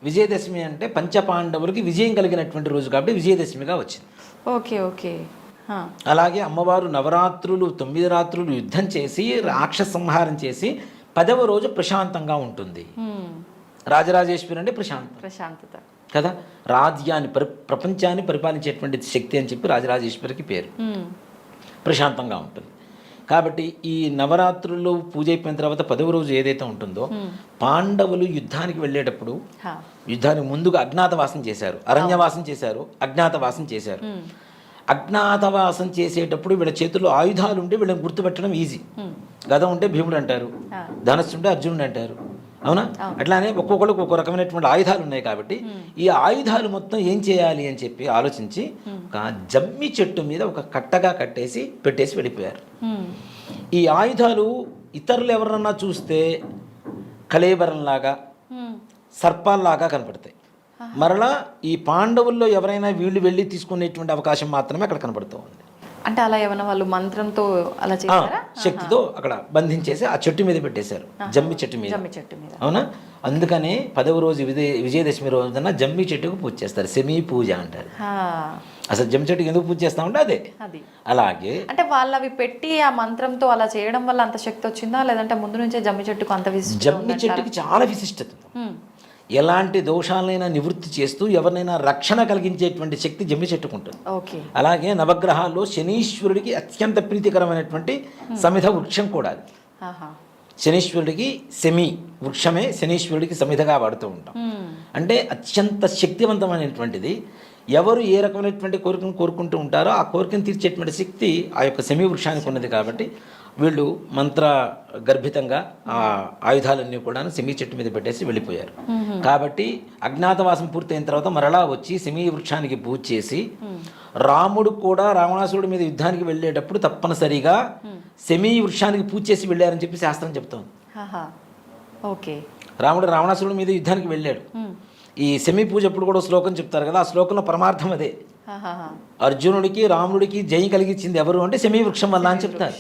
విజయదశమి అంటే పంచపాండవులకి విజయం కలిగినటువంటి రోజు కాబట్టి విజయదశమిగా వచ్చింది. Okay okay. అలాగే అమ్మవారు నవరాత్రులు 9 రాత్రులు యుద్ధం చేసి రాక్షస సంహారం చేసి 10వ రోజు ప్రశాంతంగా ఉంటుంది. రాజరాజేశ్వరి అంటే ప్రశాంతత కదా, రాజ్యాన్ని ప్రపంచాన్ని పరిపాలించేటువంటి శక్తి అని చెప్పి రాజరాజేశ్వరికి పేరు. ప్రశాంతంగా ఉంటుంది. కాబట్టి ఈ నవరాత్రుల్లో పూజ అయిపోయిన తర్వాత 10వ రోజు ఏదైతే ఉంటుందో, పాండవులు యుద్ధానికి వెళ్ళేటప్పుడు యుద్ధానికి ముందుగా అజ్ఞాతవాసం చేశారు, అరణ్యవాసం చేశారు, అజ్ఞాతవాసం చేశారు. అజ్ఞాతవాసం చేసేటప్పుడు వీళ్ళ చేతుల్లో ఆయుధాలు ఉంటే వీళ్ళని గుర్తుపెట్టడం ఈజీ. గద ఉంటే భీముడు అంటారు, ధనస్సు ఉంటే అర్జునుడు అంటారు, అవునా? అట్లానే ఒక్కొక్కరికి ఒక్కొక్క రకమైనటువంటి ఆయుధాలు ఉన్నాయి. కాబట్టి ఈ ఆయుధాలు మొత్తం ఏం చేయాలి అని చెప్పి ఆలోచించి ఒక జమ్మి చెట్టు మీద ఒక కట్టగా పెట్టేసి వెళ్ళిపోయారు. ఈ ఆయుధాలు ఇతరులు ఎవరన్నా చూస్తే కళేబరంలాగా, సర్పాల్లాగా కనపడతాయి. మరలా ఈ పాండవుల్లో ఎవరైనా వీళ్ళు వెళ్ళి తీసుకునేటువంటి అవకాశం మాత్రమే అక్కడ కనపడుతూ ఉంది. అంటే అలా ఏమైనా వాళ్ళు మంత్రంతో అలా చేశారా? శక్తితో అక్కడ బంధించేసి ఆ చెట్టు మీద పెట్టేశారు, జమ్మి చెట్టు మీద. అవునా? అందుకనే 10వ రోజు విజయదశమి రోజున జమ్మి చెట్టుకు పూజ చేస్తారు, సెమీ పూజ అంటారు. అసలు జమ్మి చెట్టుకి ఎందుకు పూజ చేస్తామంటే అదే. అలాగే అంటే వాళ్ళు అవి పెట్టి ఆ మంత్రంతో అలా చేయడం వల్ల అంత శక్తి వచ్చిందా, లేదంటే ముందు నుంచే జమ్మి చెట్టుకు అంత విశిష్టత? జమ్మి చెట్టుకి చాలా విశిష్టత. ఎలాంటి దోషాలైనా నివృత్తి చేస్తూ ఎవరినైనా రక్షణ కలిగించేటువంటి శక్తి జమ్మి చెట్టుకుంటుంది. అలాగే నవగ్రహాల్లో శనీశ్వరుడికి అత్యంత ప్రీతికరమైనటువంటి సమిధ వృక్షం కూడా అది. శనీశ్వరుడికి సెమి వృక్షమే శనీశ్వరుడికి సమిధగా వాడుతూ ఉంటాం. అంటే అత్యంత శక్తివంతమైనటువంటిది. ఎవరు ఏ రకమైనటువంటి కోరికను కోరుకుంటూ ఉంటారో ఆ కోరికను తీర్చేటువంటి శక్తి ఆ యొక్క సెమి వృక్షానికి ఉన్నది. కాబట్టి వీళ్ళు మంత్ర గర్భితంగా ఆ ఆయుధాలన్నీ కూడా సెమీ చెట్టు మీద పెట్టేసి వెళ్ళిపోయారు. కాబట్టి అజ్ఞాతవాసం పూర్తయిన తర్వాత మరలా వచ్చి సెమీ వృక్షానికి పూజ చేసి, రాముడు కూడా రావణాసురుడి మీద యుద్ధానికి వెళ్ళేటప్పుడు తప్పనిసరిగా సెమీ వృక్షానికి పూజ చేసి వెళ్ళారని చెప్పి శాస్త్రం చెప్తోంది. రాముడు రావణాసురుడి మీద యుద్ధానికి వెళ్ళాడు. ఈ సెమీ పూజ అప్పుడు కూడా శ్లోకం చెప్తారు కదా, ఆ శ్లోకంలో పరమార్థం అదే. అర్జునుడికి రాముడికి జయం కలిగించింది ఎవరు అంటే సెమీ వృక్షం వల్ల అని చెప్తారు.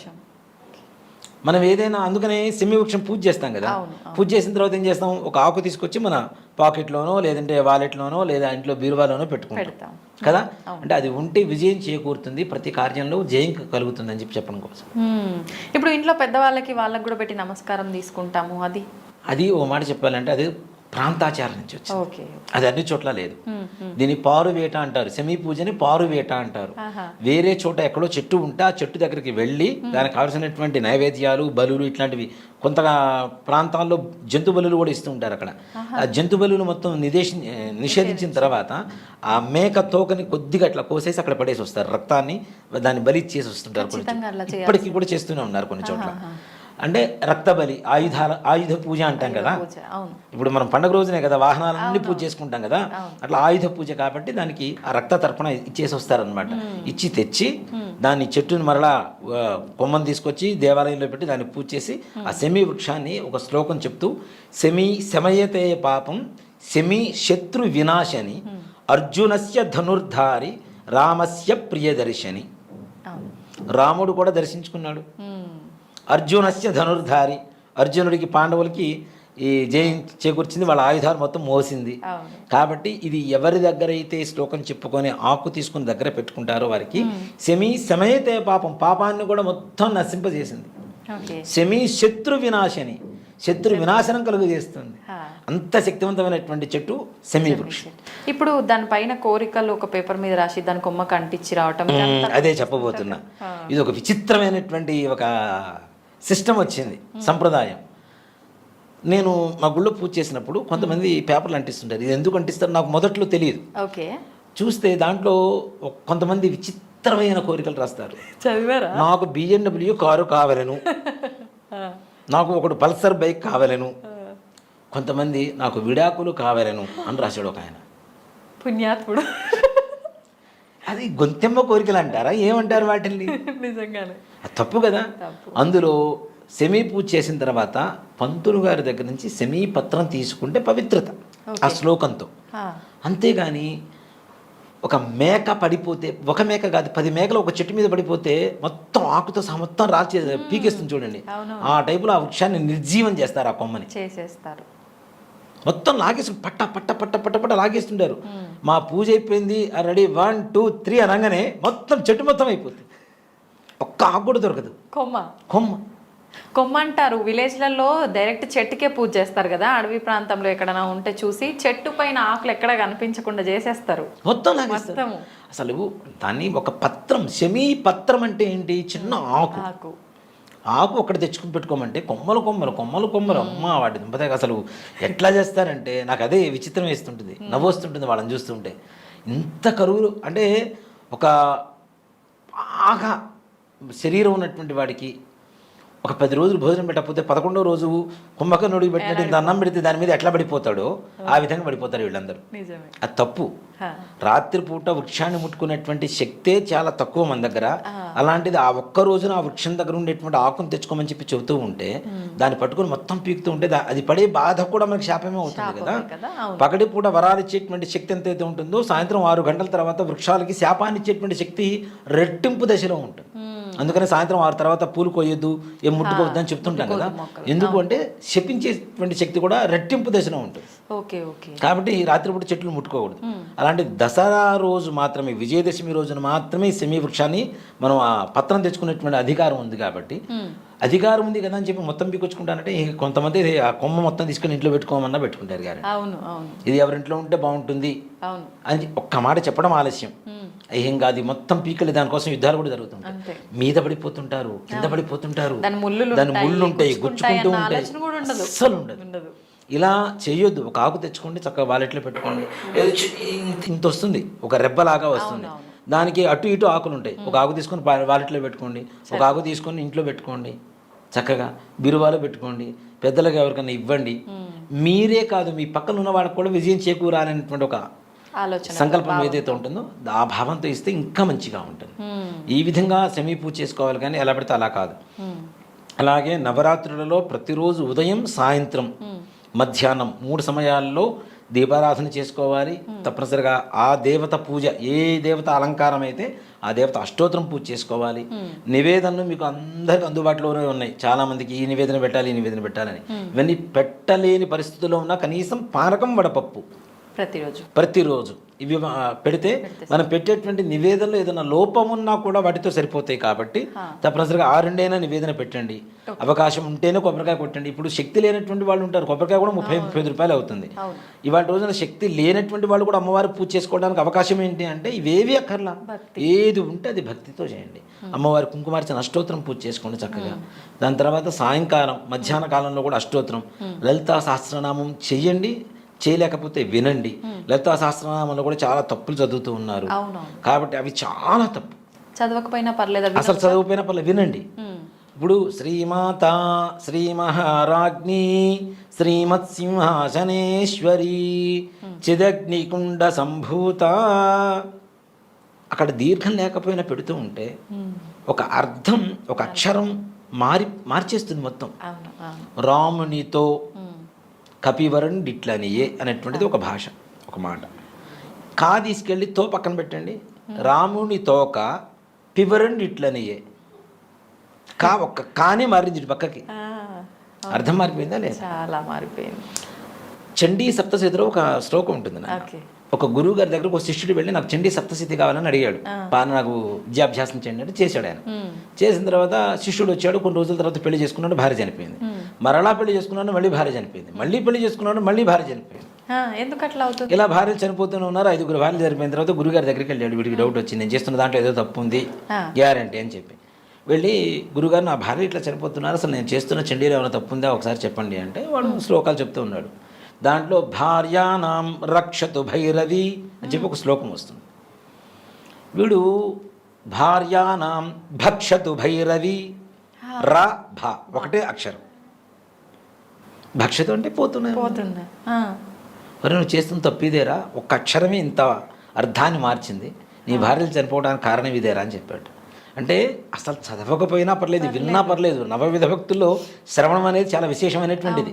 మనం ఏదైనా అందుకనే సెమీ వృక్షం పూజ చేస్తాం కదా, పూజ చేసిన తర్వాత ఏం చేస్తాం, ఒక ఆకు తీసుకొచ్చి మన పాకెట్లోనో లేదంటే వాలెట్లోనో లేదా ఇంట్లో బీరువాలోనో పెట్టుకుంటాం కదా. అంటే అది ఉంటే విజయం చేకూరుతుంది, ప్రతి కార్యంలో జయం కలుగుతుంది అని చెప్పడం కోసం. ఇప్పుడు ఇంట్లో పెద్దవాళ్ళకి వాళ్ళకి కూడా పెట్టి నమస్కారం తీసుకుంటాము. అది ఓ మాట చెప్పాలంటే అది ప్రాంతాచారం నుంచి వచ్చింది. ఓకే. అది అన్ని చోట్ల లేదు. దీన్ని పారువేట అంటారు. సెమీ పూజని పారువేట అంటారు. వేరే చోట ఎక్కడో చెట్టు ఉంటే ఆ చెట్టు దగ్గరికి వెళ్ళి దానికి కావాల్సినటువంటి నైవేద్యాలు, బలులు ఇట్లాంటివి కొంత ప్రాంతాల్లో జంతు బలులు కూడా ఇస్తూ ఉంటారు. అక్కడ ఆ జంతు బలులు మొత్తం నిషేధించిన తర్వాత ఆ మేక తోకని కొద్దిగా అట్లా కోసేసి అక్కడ పడేసి వస్తారు. రక్తాన్ని దాన్ని బలి చేసి వస్తుంటారు. ఇప్పటికీ కూడా చేస్తూనే ఉన్నారు కొన్ని చోట్ల. అంటే రక్తబలి, ఆయుధ పూజ అంటాం కదా. ఇప్పుడు మనం పండుగ రోజునే కదా వాహనాలన్నీ పూజ చేసుకుంటాం కదా, అట్లా ఆయుధ పూజ కాబట్టి దానికి ఆ రక్త తర్పణ ఇచ్చేసి వస్తారనమాట. ఇచ్చి తెచ్చి దాన్ని చెట్టుని మరలా కొమ్మని తీసుకొచ్చి దేవాలయంలో పెట్టి దాన్ని పూజ చేసి ఆ సెమీ వృక్షాన్ని ఒక శ్లోకం చెప్తూ శమయతే పాపం సెమీ శత్రు వినాశని అర్జునస్య ధనుర్ధారి రామస్య ప్రియదర్శని. రాముడు కూడా దర్శించుకున్నాడు. అర్జునస్య ధనుర్ధారి, అర్జునుడికి పాండవులకి ఈ జయం చేకూర్చింది, వాళ్ళ ఆయుధాలు మొత్తం మోసింది. కాబట్టి ఇది ఎవరి దగ్గర అయితే శ్లోకం చెప్పుకొని ఆకు తీసుకుని దగ్గర పెట్టుకుంటారో వారికి శమయతే పాపం, పాపాన్ని కూడా మొత్తం నశింపజేసింది. శమీ శత్రు వినాశని, శత్రు వినాశనం కలుగజేస్తుంది. అంత శక్తివంతమైనటువంటి చెట్టు సెమీ వృక్షం. ఇప్పుడు దానిపైన కోరికలు ఒక పేపర్ మీద రాసి దాని కొమ్మకు అంటించి రావటం, అదే చెప్పబోతున్నా. ఇది ఒక విచిత్రమైనటువంటి ఒక సిస్టమ్ వచ్చింది, సంప్రదాయం. నేను మా గుళ్ళో పూజ చేసినప్పుడు కొంతమంది పేపర్లు అంటిస్తుంటారు. ఇది ఎందుకు అంటిస్తారు నాకు మొదట్లో తెలియదు. ఓకే. చూస్తే దాంట్లో కొంతమంది విచిత్రమైన కోరికలు రాస్తారు. చదివారా? నాకు BMW కారు కావాలను, నాకు ఒకటి పల్సర్ బైక్ కావాలను, కొంతమంది నాకు విడాకులు కావాలను అని రాశాడు ఒక ఆయన. పుణ్యాత్ముడు. అది గొంతెమ్మ కోరికలు అంటారా, ఏమంటారు వాటిని? నిజంగానే తప్పు కదా. అందులో సెమీ పూజ చేసిన తర్వాత పంతులు గారి దగ్గర నుంచి సెమీ పత్రం తీసుకుంటే పవిత్రత ఆ శ్లోకంతో. అంతేగాని ఒక మేక పడిపోతే, ఒక మేక కాదు 10 మేకలు ఒక చెట్టు మీద పడిపోతే మొత్తం ఆకుతో సహా మొత్తం రాల్చే పీకేస్తుంది చూడండి. ఆ టైపులో ఆ వృక్షాన్ని నిర్జీవం చేస్తారు, ఆ కొమ్మని చేసేస్తారు, మొత్తం లాగేస్తుంది, పట్ట పట్ట పట్ట పట్ట పట్ట లాగేస్తుంటారు. మా పూజ అయిపోయింది, రెడీ 1 2 3 అనగానే మొత్తం చెట్టు మొత్తం అయిపోతుంది, ఒక్క ఆకు కూడా దొరకదు. కొమ్మ అంటారు. విలేజ్లలో డైరెక్ట్ చెట్టుకే పూజ చేస్తారు కదా, అడవి ప్రాంతంలో ఎక్కడైనా ఉంటే చూసి చెట్టు పైన ఆకులు ఎక్కడ కనిపించకుండా చేసేస్తారు, మొత్తం అసలు దాన్ని ఒక పత్రం, సెమీ పత్రం అంటే ఏంటి, చిన్న ఆకు ఒకటి తెచ్చుకుని పెట్టుకోమంటే కొమ్మలు కొమ్మలు కొమ్మలు కొమ్మలు, అమ్మ వాటి దుంపతే అసలు ఎట్లా చేస్తారంటే నాకు అదే విచిత్రం వేస్తుంటుంది, నవ్వు వస్తుంటుంది వాళ్ళని చూస్తుంటే. ఇంత కరువులు అంటే ఒక బాగా శరీరం ఉన్నటువంటి వాడికి ఒక 10 రోజులు భోజనం పెట్టకపోతే 11వ రోజు కుంభకర్ణుడికి పెట్టినట్టు అన్నం పెడితే దాని మీద ఎట్లా పడిపోతాడో ఆ విధంగా పడిపోతారు వీళ్ళందరూ. అది తప్పు. రాత్రిపూట వృక్షాన్ని ముట్టుకునేటువంటి శక్తే చాలా తక్కువ మన దగ్గర. అలాంటిది ఆ ఒక్క రోజున ఆ వృక్షం దగ్గర ఉండేటువంటి ఆకును తెచ్చుకోమని చెప్పి చెబుతూ ఉంటే దాన్ని పట్టుకుని మొత్తం పీకుతూ ఉంటే అది పడే బాధ కూడా మనకి శాపమే అవుతుంది కదా. పగటి పూట వరాలు ఇచ్చేటువంటి శక్తి ఎంతైతే ఉంటుందో సాయంత్రం 6 గంటల తర్వాత వృక్షాలకి శాపాన్ని ఇచ్చేటువంటి శక్తి రెట్టింపు దశలో ఉంటుంది. అందుకని సాయంత్రం 6 తర్వాత పూలు కొయ్యొద్దు, ఏం ముట్టుకోవద్దు అని చెప్తుంటాం కదా. ఎందుకు అంటే శపించేటువంటి శక్తి కూడా రెట్టింపు దశలో ఉంటుంది. కాబట్టి రాత్రిపూట చెట్లు ముట్టుకోకూడదు. అలాంటి దసరా రోజు మాత్రమే, విజయదశమి రోజున మాత్రమే సెమీ వృక్షాన్ని మనం ఆ పత్రం తెచ్చుకునేటువంటి అధికారం ఉంది. కాబట్టి అధికారం ఉంది కదా అని చెప్పి మొత్తం పీకొచ్చుకుంటానంటే కొంతమంది ఆ కొమ్మ మొత్తం తీసుకుని ఇంట్లో పెట్టుకోమన్నా పెట్టుకుంటారు. కానీ ఇది ఎవరింట్లో ఉంటే బాగుంటుంది అని ఒక్క మాట చెప్పడం ఆలస్యం. ఏం కాదు, మొత్తం పీకలు, దానికోసం యుద్ధాలు కూడా జరుగుతుంటాయి. మీద పడిపోతుంటారు, కింద పడిపోతుంటారు, దాని ముళ్ళు ఉంటాయి, గుచ్చుకుంటూ ఉంటాయి, అస్సలు ఉండదు. ఇలా చేయొద్దు. ఒక ఆకు తెచ్చుకోండి, చక్కగా వాలెట్లో పెట్టుకోండి. ఇంత వస్తుంది, ఒక రెబ్బలాగా వస్తుంది, దానికి అటు ఇటు ఆకులు ఉంటాయి. ఒక ఆకు తీసుకొని వాలెట్లో పెట్టుకోండి, ఒక ఆకు తీసుకొని ఇంట్లో పెట్టుకోండి, చక్కగా బీరువాలో పెట్టుకోండి, పెద్దలకు ఎవరికైనా ఇవ్వండి. మీరే కాదు, మీ పక్కన ఉన్న వాళ్ళకి కూడా విజయం చేకూరాలనేటువంటి ఒక సంకల్పం ఏదైతే ఉంటుందో ఆ భావంతో ఇస్తే ఇంకా మంచిగా ఉంటుంది. ఈ విధంగా సెమీ పూజ చేసుకోవాలి, కానీ ఎలా పడితే అలా కాదు. అలాగే నవరాత్రులలో ప్రతిరోజు ఉదయం, సాయంత్రం, మధ్యాహ్నం 3 సమయాల్లో దీపారాధన చేసుకోవాలి. తప్పనిసరిగా ఆ దేవత పూజ, ఏ దేవత అలంకారం అయితే ఆ దేవత అష్టోత్తరం పూజ చేసుకోవాలి. నివేదనలు మీకు అందరికి అందుబాటులోనే ఉన్నాయి. చాలా మందికి ఈ నివేదన పెట్టాలి, ఈ నివేదన పెట్టాలని. ఇవన్నీ పెట్టలేని పరిస్థితుల్లో ఉన్న కనీసం పానకం, వడపప్పు ప్రతిరోజు ఇవి పెడితే మనం పెట్టేటువంటి నివేదనలో ఏదైనా లోపం ఉన్నా కూడా వాటితో సరిపోతాయి కాబట్టి తప్పనిసరిగా 6 నివేదన పెట్టండి. అవకాశం ఉంటేనే కొబ్బరికాయ కొట్టండి. ఇప్పుడు శక్తి లేనటువంటి వాళ్ళు ఉంటారు, కొబ్బరికాయ కూడా 30-35 రూపాయలు అవుతుంది. ఇవాళ రోజున శక్తి లేనటువంటి వాళ్ళు కూడా అమ్మవారు పూజ చేసుకోవడానికి అవకాశం ఏంటి అంటే ఇవేవి అక్కర్లా, ఏది ఉంటే అది భక్తితో చేయండి. అమ్మవారి కుంకుమార్చన అష్టోత్తరం పూజ చేసుకోండి చక్కగా. దాని తర్వాత సాయంకాలం మధ్యాహ్న కాలంలో కూడా అష్టోత్తరం లలితా సహస్రనామం చెయ్యండి. చేయలేకపోతే వినండి. లలితా సహస్రనామంలో కూడా చాలా తప్పులు చదువుతూ ఉన్నారు కాబట్టి అవి చాలా తప్పు. చదవకపోయినా పర్లేదు, అసలు చదవకపోయినా పర్లేదు, వినండి. ఇప్పుడు శ్రీమాత శ్రీ మహారాజ్ఞి శ్రీమత్ సింహాసనేశ్వరి చిదగ్నికుండ సంభూత, అక్కడ దీర్ఘం లేకపోయినా పెడుతూ ఉంటే ఒక అర్థం, ఒక అక్షరం మార్చేస్తుంది మొత్తం. రామునితో కపివరణ్ డిట్లనియే అనేటువంటిది ఒక భాష, ఒక మాట. కా తీసుకెళ్ళి తో పక్కన పెట్టండి. రాముని తోక పివరణ్ డిట్లనియే, కా ఒక్క కానే మారింది పక్కకి. అర్థం మారిపోయిందా లేదా? చాలా మారిపోయింది. చండీ సప్తశతిలో ఒక శ్లోకం ఉంటుంది నాకు. ఒక గురువు గారి దగ్గర ఒక శిష్యుడు వెళ్ళి నాకు చండీ సప్తశతి కావాలని అడిగాడు. నాకు విద్యాభ్యాసం చేయండి అంటే చేశాడు ఆయన. చేసిన తర్వాత శిష్యుడు వచ్చాడు. కొన్ని రోజుల తర్వాత పెళ్లి చేసుకున్నాడు, భార్య చనిపోయింది. మరలా పెళ్లి చేసుకున్నాడు, మళ్ళీ భార్య చనిపోయింది. మళ్ళీ పెళ్లి చేసుకున్నాడు, మళ్ళీ భార్య చనిపోయింది. ఎందుకు అట్లా అవుతుంది? ఇలా భార్యలు చనిపోతూనే ఉన్నారు. 5 భార్యలు చనిపోయిన తర్వాత గురుగారి దగ్గరికి వెళ్ళాడు. వీడికి డౌట్ వచ్చింది, నేను చేస్తున్న దాంట్లో ఏదో తప్పు ఉంది, గ్యారంటీ అని చెప్పి వెళ్ళి గురుగారు నా భార్య ఇట్లా చనిపోతున్నారు, అసలు నేను చేస్తున్న చండీలో ఏమైనా తప్పు ఉందా ఒకసారి చెప్పండి అంటే వాడు శ్లోకాలు చెప్తూ ఉన్నాడు. దాంట్లో భార్యానాం రక్షతు భైరవి అని చెప్పి ఒక శ్లోకం వస్తుంది. వీడు భార్యానాం భక్షతు భైరవి రా భా ఒకటే అక్షరం. భక్షతు అంటే పోతున్నా మరి నువ్వు చేస్తున్న తప్పిదేరా, ఒక్క అక్షరమే ఇంత అర్థాన్ని మార్చింది, నీ భార్యలు చనిపోవడానికి కారణం ఇదేరా అని చెప్పాడు. అంటే అసలు చదవకపోయినా పర్లేదు, విన్నా పర్లేదు. నవవిధ భక్తుల్లో శ్రవణం అనేది చాలా విశేషమైనటువంటిది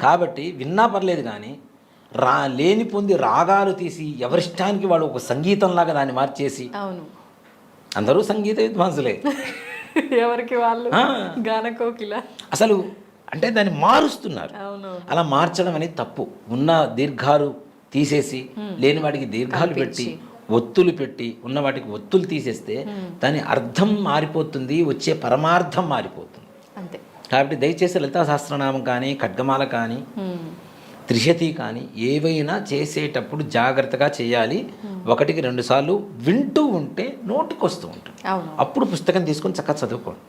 కాబట్టి విన్నా పర్లేదు. కానీ లేని పొంది రాగాలు తీసి ఎవరిష్టానికి వాళ్ళు ఒక సంగీతంలాగా దాన్ని మార్చేసి, అందరూ సంగీత విద్వాంసులే, ఎవరికి వాళ్ళు గానకోకిల అసలు అంటే దాన్ని మారుస్తున్నారు. అలా మార్చడం అనేది తప్పు. ఉన్న దీర్ఘాలు తీసేసి లేని వాటికి దీర్ఘాలు పెట్టి ఒత్తులు పెట్టి ఉన్న వాటికి ఒత్తులు తీసేస్తే దాని అర్థం మారిపోతుంది, వచ్చే పరమార్థం మారిపోతుంది. అంతే. కాబట్టి దయచేసి లలితా సహస్రనామం కానీ ఖడ్గమాల కానీ త్రిశతి కానీ ఏవైనా చేసేటప్పుడు జాగ్రత్తగా చేయాలి. 1-2 సార్లు వింటూ ఉంటే నోటికి వస్తూ ఉంటుంది. అప్పుడు పుస్తకం తీసుకొని చక్కగా చదువుకోండి.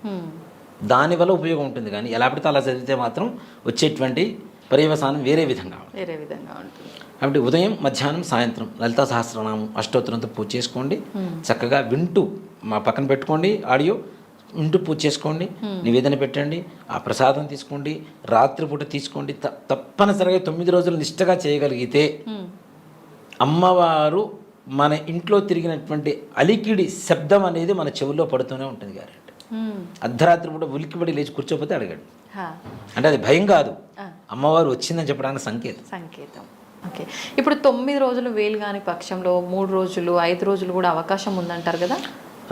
దానివల్ల ఉపయోగం ఉంటుంది. కానీ ఎలా పడితే అలా చదివితే మాత్రం వచ్చేటువంటి పర్యవసానం వేరే విధంగా ఉంటుంది. కాబట్టి ఉదయం మధ్యాహ్నం సాయంత్రం లలితా సహస్రనామం అష్టోత్తరంతో పూజ చేసుకోండి. చక్కగా వింటూ మా పక్కన పెట్టుకోండి, ఆడియో వింటూ పూజ చేసుకోండి, నివేదన పెట్టండి, ఆ ప్రసాదం తీసుకోండి, రాత్రిపూట తీసుకోండి. తప్పనిసరిగా 9 రోజులు నిష్టగా చేయగలిగితే అమ్మవారు మన ఇంట్లో తిరిగినటువంటి అలికిడి శబ్దం అనేది మన చెవుల్లో పడుతూనే ఉంటుంది. గ్యారెంటీ. అర్ధరాత్రి పూట ఉలిక్కిపడి లేచి కూర్చోపోతే అడగండి. అంటే అది భయం కాదు, అమ్మవారు వచ్చిందని చెప్పడానికి సంకేతం. ఓకే. ఇప్పుడు 9 రోజులు వేలు కాని పక్షంలో 3 రోజులు 5 రోజులు కూడా అవకాశం ఉందంటారు కదా?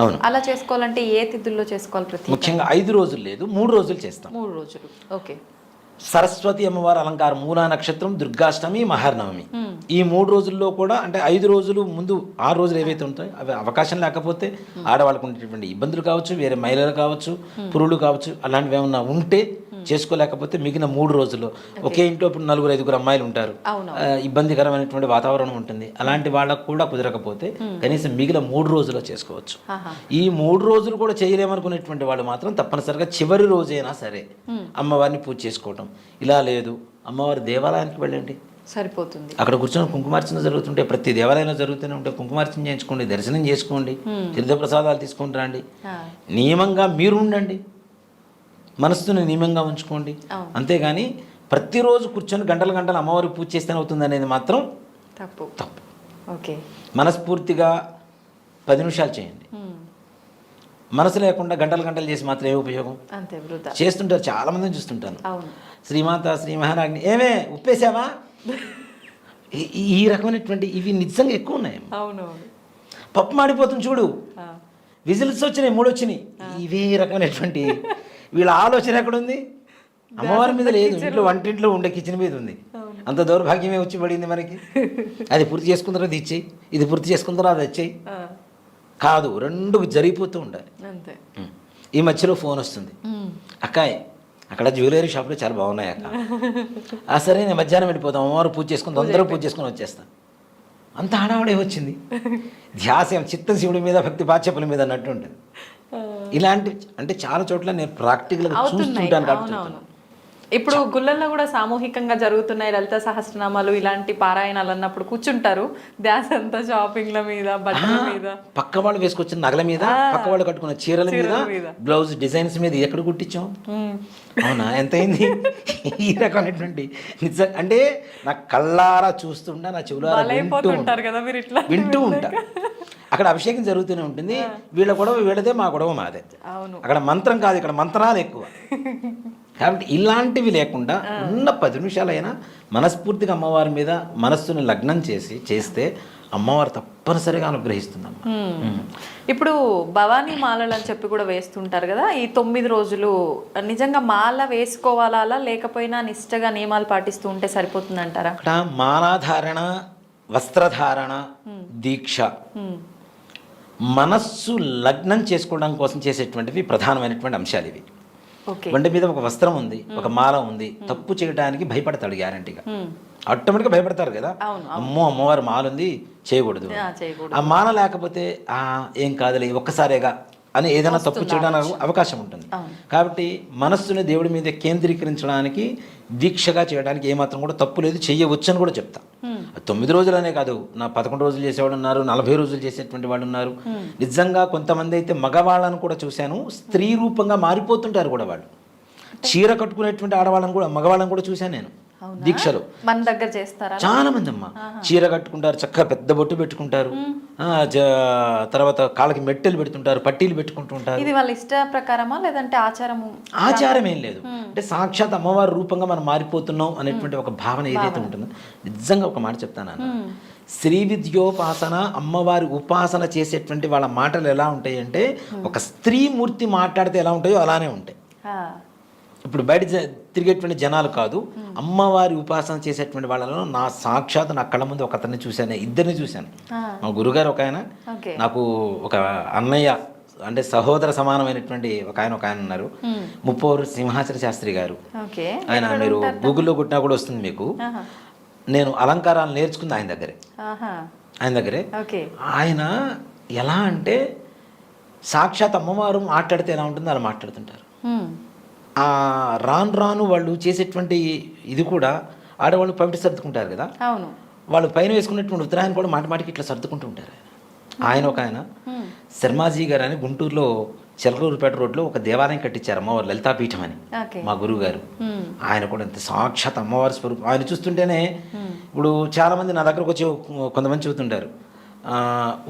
అవును. అలా చేసుకోవాలంటే ఏ తిథుల్లో చేసుకోవాలి? ముఖ్యంగా 5 రోజులు లేదు, 3 రోజులు చేస్తాం. 3 రోజులు. ఓకే. సరస్వతి అమ్మవారి అలంకారం, మూలా నక్షత్రం, దుర్గాష్టమి, మహానవమి, ఈ 3 రోజుల్లో కూడా అంటే 5 రోజులు ముందు 6 రోజులు ఏవైతే ఉంటాయో అవి అవకాశం లేకపోతే ఆడవాళ్ళకు ఉండేటువంటి ఇబ్బందులు కావచ్చు, వేరే మహిళలు కావచ్చు, పురులు కావచ్చు, అలాంటివి ఏమన్నా ఉంటే చేసుకోలేకపోతే మిగిలిన 3 రోజుల్లో ఒకే ఇంట్లో ఇప్పుడు 4-5 అమ్మాయిలు ఉంటారు, ఇబ్బందికరమైనటువంటి వాతావరణం ఉంటుంది. అలాంటి వాళ్ళకు కూడా కుదరకపోతే కనీసం మిగిలిన 3 రోజుల్లో చేసుకోవచ్చు. ఈ 3 రోజులు కూడా చేయలేమనుకునేటువంటి వాళ్ళు మాత్రం తప్పనిసరిగా చివరి రోజైనా సరే అమ్మవారిని పూజ చేసుకోవటం. ఇలా లేదు, అమ్మవారి దేవాలయానికి వెళ్ళండి, సరిపోతుంది. అక్కడ కూర్చొని కుంకుమార్చన జరుగుతుంటే ప్రతి దేవాలయంలో జరుగుతూనే ఉంటే కుంకుమార్చన చేయించుకోండి, దర్శనం చేసుకోండి, తీర్థప్రసాదాలు తీసుకొని రండి. నియమంగా మీరు ఉండండి, మనస్సుని నియమంగా ఉంచుకోండి. అంతేగాని ప్రతిరోజు కూర్చొని గంటలు అమ్మవారికి పూజ చేస్తేనే అవుతుంది అనేది మాత్రం తప్పు. ఓకే. మనస్ఫూర్తిగా 10 నిమిషాలు చేయండి. మనసు లేకుండా గంటలు చేసి మాత్రం ఏ ఉపయోగం? చేస్తుంటారు, చాలా మందిని చూస్తుంటాను. శ్రీమాత శ్రీ మహారాజ్ని ఏమే ఉప్పేసావా, ఈ రకమైనటువంటి ఇవి నిజంగా ఎక్కువ ఉన్నాయి. పప్పు మాడిపోతుంది చూడు, విజిల్స్ వచ్చినాయి, 3 వచ్చినాయి, ఇవే రకమైనటువంటి వీళ్ళ ఆలోచన ఎక్కడుంది? అమ్మవారి మీద లేదు, ఇంట్లో వంటింట్లో ఉండే కిచెన్ మీద ఉంది. అంత దౌర్భాగ్యమే వచ్చి పడింది మనకి. అది పూర్తి చేసుకున్న తర్వాత ఇచ్చేయి, ఇది పూర్తి చేసుకున్న తర్వాత వచ్చేయి కాదు, రెండు జరిగిపోతూ ఉండాలి. అంతే. ఈ మధ్యలో ఫోన్ వస్తుంది, అక్కాయ్ అక్కడ జ్యువెలరీ షాప్లో చాలా బాగున్నాయి అక్క. సరే నేను మధ్యాహ్నం వెళ్ళిపోతాం, అమ్మవారు పూజ చేసుకుని తొందరగా పూజ చేసుకుని వచ్చేస్తాను. అంత హడావుడే వచ్చింది. ధ్యాసం చిత్తం శివుడి మీద, భక్తి బాధ్యతల మీద అన్నట్టు ఉంటుంది. ఇలాంటి అంటే చాలా చోట్ల నేను ప్రాక్టికల్గా చూస్తుంటాను కాబట్టి. ఇప్పుడు గుళ్ళల్లో కూడా సామూహికంగా జరుగుతున్నాయి లలిత సహస్రనామాలు, ఇలాంటి పారాయణాలు అన్నప్పుడు కూర్చుంటారు, ధ్యాస అంతా షాపింగ్ల మీద, బట్టల మీద, పక్క వాళ్ళు వేసుకొచ్చిన నగల మీద, పక్క వాళ్ళు కట్టుకున్న చీరల మీద, బ్లౌజ్ డిజైన్స్ మీద ఎక్కడ కుట్టించాం. అవునా, ఎంత అయింది? ఈ రకమైనటువంటి అంటే నా కళ్ళారా చూస్తుంటా, నా చెవులారా వింటూ ఉంటా. అక్కడ అభిషేకం జరుగుతూనే ఉంటుంది. వీళ్ళ గొడవ వీళ్ళదే, మా గొడవ మాదే. అక్కడ మంత్రం కాదు, ఇక్కడ మంత్రాలు ఎక్కువ. కాబట్టి ఇలాంటివి లేకుండా ఉన్న 10 నిమిషాలైనా మనస్ఫూర్తిగా అమ్మవారి మీద మనస్సుని లగ్నం చేస్తే అమ్మవారు తప్పనిసరిగా అనుగ్రహిస్తుందమ్మా. ఇప్పుడు భవానీ మాలలు అని చెప్పి కూడా వేస్తుంటారు కదా, ఈ 9 రోజులు నిజంగా మాల వేసుకోవాలా లేకపోయినా నిష్టగా నియమాలు పాటిస్తూ ఉంటే సరిపోతుంది అంటారా? అక్కడ మాలాధారణ, వస్త్రధారణ, దీక్ష, మనస్సు లగ్నం చేసుకోవడం కోసం చేసేటువంటివి ప్రధానమైనటువంటి అంశాలు ఇవి. బండి మీద ఒక వస్త్రం ఉంది, ఒక మాల ఉంది, తప్పు చేయడానికి భయపడతాడు గ్యారంటీగా. ఆటోమేటిక్గా భయపడతారు కదా, అమ్మో అమ్మవారి మాల ఉంది చేయకూడదు. ఆ మాల లేకపోతే ఏం కాదులే ఒక్కసారేగా అని ఏదైనా తప్పు చేయడానికి అవకాశం ఉంటుంది. కాబట్టి మనస్సుని దేవుడి మీద కేంద్రీకరించడానికి, దీక్షగా చేయడానికి ఏమాత్రం కూడా తప్పు లేదు, చెయ్యవచ్చు అని కూడా చెప్తా. 9 రోజులనే కాదు, నా 11 రోజులు చేసేవాడు ఉన్నారు, 40 రోజులు చేసేటువంటి వాళ్ళు ఉన్నారు. నిజంగా కొంతమంది అయితే మగవాళ్ళను కూడా చూశాను, స్త్రీ రూపంగా మారిపోతుంటారు కూడా వాళ్ళు. చీర కట్టుకునేటువంటి ఆడవాళ్ళని కూడా, మగవాళ్ళని కూడా చూశాను నేను దీక్షలో. మన దగ్గర చేస్తారా? చాలా మంది అమ్మ చీర కట్టుకుంటారు, చక్కగా పెద్ద బొట్టు పెట్టుకుంటారు, తర్వాత కాళ్ళకి మెట్టెలు పెడుతుంటారు, పట్టీలు పెట్టుకుంటుంటారు. ఇది వాళ్ళ ఇష్ట ప్రకారమా లేదంటే ఆచారము? ఆచారం ఏం లేదు, అంటే సాక్షాత్ అమ్మవారి రూపంగా మనం మారిపోతున్నాం అనేటువంటి ఒక భావన ఏదైతే ఉంటుందో. నిజంగా ఒక మాట చెప్తాను, శ్రీ విద్యోపాసన, అమ్మవారి ఉపాసన చేసేటువంటి వాళ్ళ మాటలు ఎలా ఉంటాయి అంటే, ఒక స్త్రీ మూర్తి మాట్లాడితే ఎలా ఉంటాయో అలానే ఉంటాయి. ఇప్పుడు బయట తిరిగేటువంటి జనాలు కాదు, అమ్మవారి ఉపాసన చేసేటువంటి వాళ్ళలో నా సాక్షాత్ నా కళ్ళ ముందు ఒక అతన్ని చూశాను, ఇద్దరిని చూశాను. మా గురుగారు ఒక ఆయన, నాకు ఒక అన్నయ్య అంటే సహోదర సమానమైనటువంటి ఒక ఆయన ఉన్నారు, ముప్పోరు సింహాచల శాస్త్రి గారు. ఆయన మీరు గూగుల్లో కొట్టినా కూడా వస్తుంది మీకు. నేను అలంకారాలు నేర్చుకుంది ఆయన దగ్గరే. ఆయన ఎలా అంటే సాక్షాత్ అమ్మవారు మాట్లాడితే ఎలా ఉంటుందో అలా మాట్లాడుతుంటారు. రాను వాళ్ళు చేసేటువంటి ఇది కూడా, ఆడవాళ్ళు పవిట సర్దుకుంటారు కదా, వాళ్ళు పైన వేసుకున్నటువంటి ఉత్తరాయణ కూడా మాటికి ఇట్లా సర్దుకుంటూ ఉంటారు. ఆయన ఒక ఆయన శర్మాజీ గారు అని గుంటూరులో చిలకలూరుపేట రోడ్లో ఒక దేవాలయం కట్టించారు, అమ్మవారు లలితాపీఠం అని. మా గురువు గారు ఆయన కూడా ఎంత సాక్షాత్ అమ్మవారి స్వరూపం. ఆయన చూస్తుంటేనే ఇప్పుడు చాలా మంది నా దగ్గరకు వచ్చి కొంతమంది చెబుతుంటారు,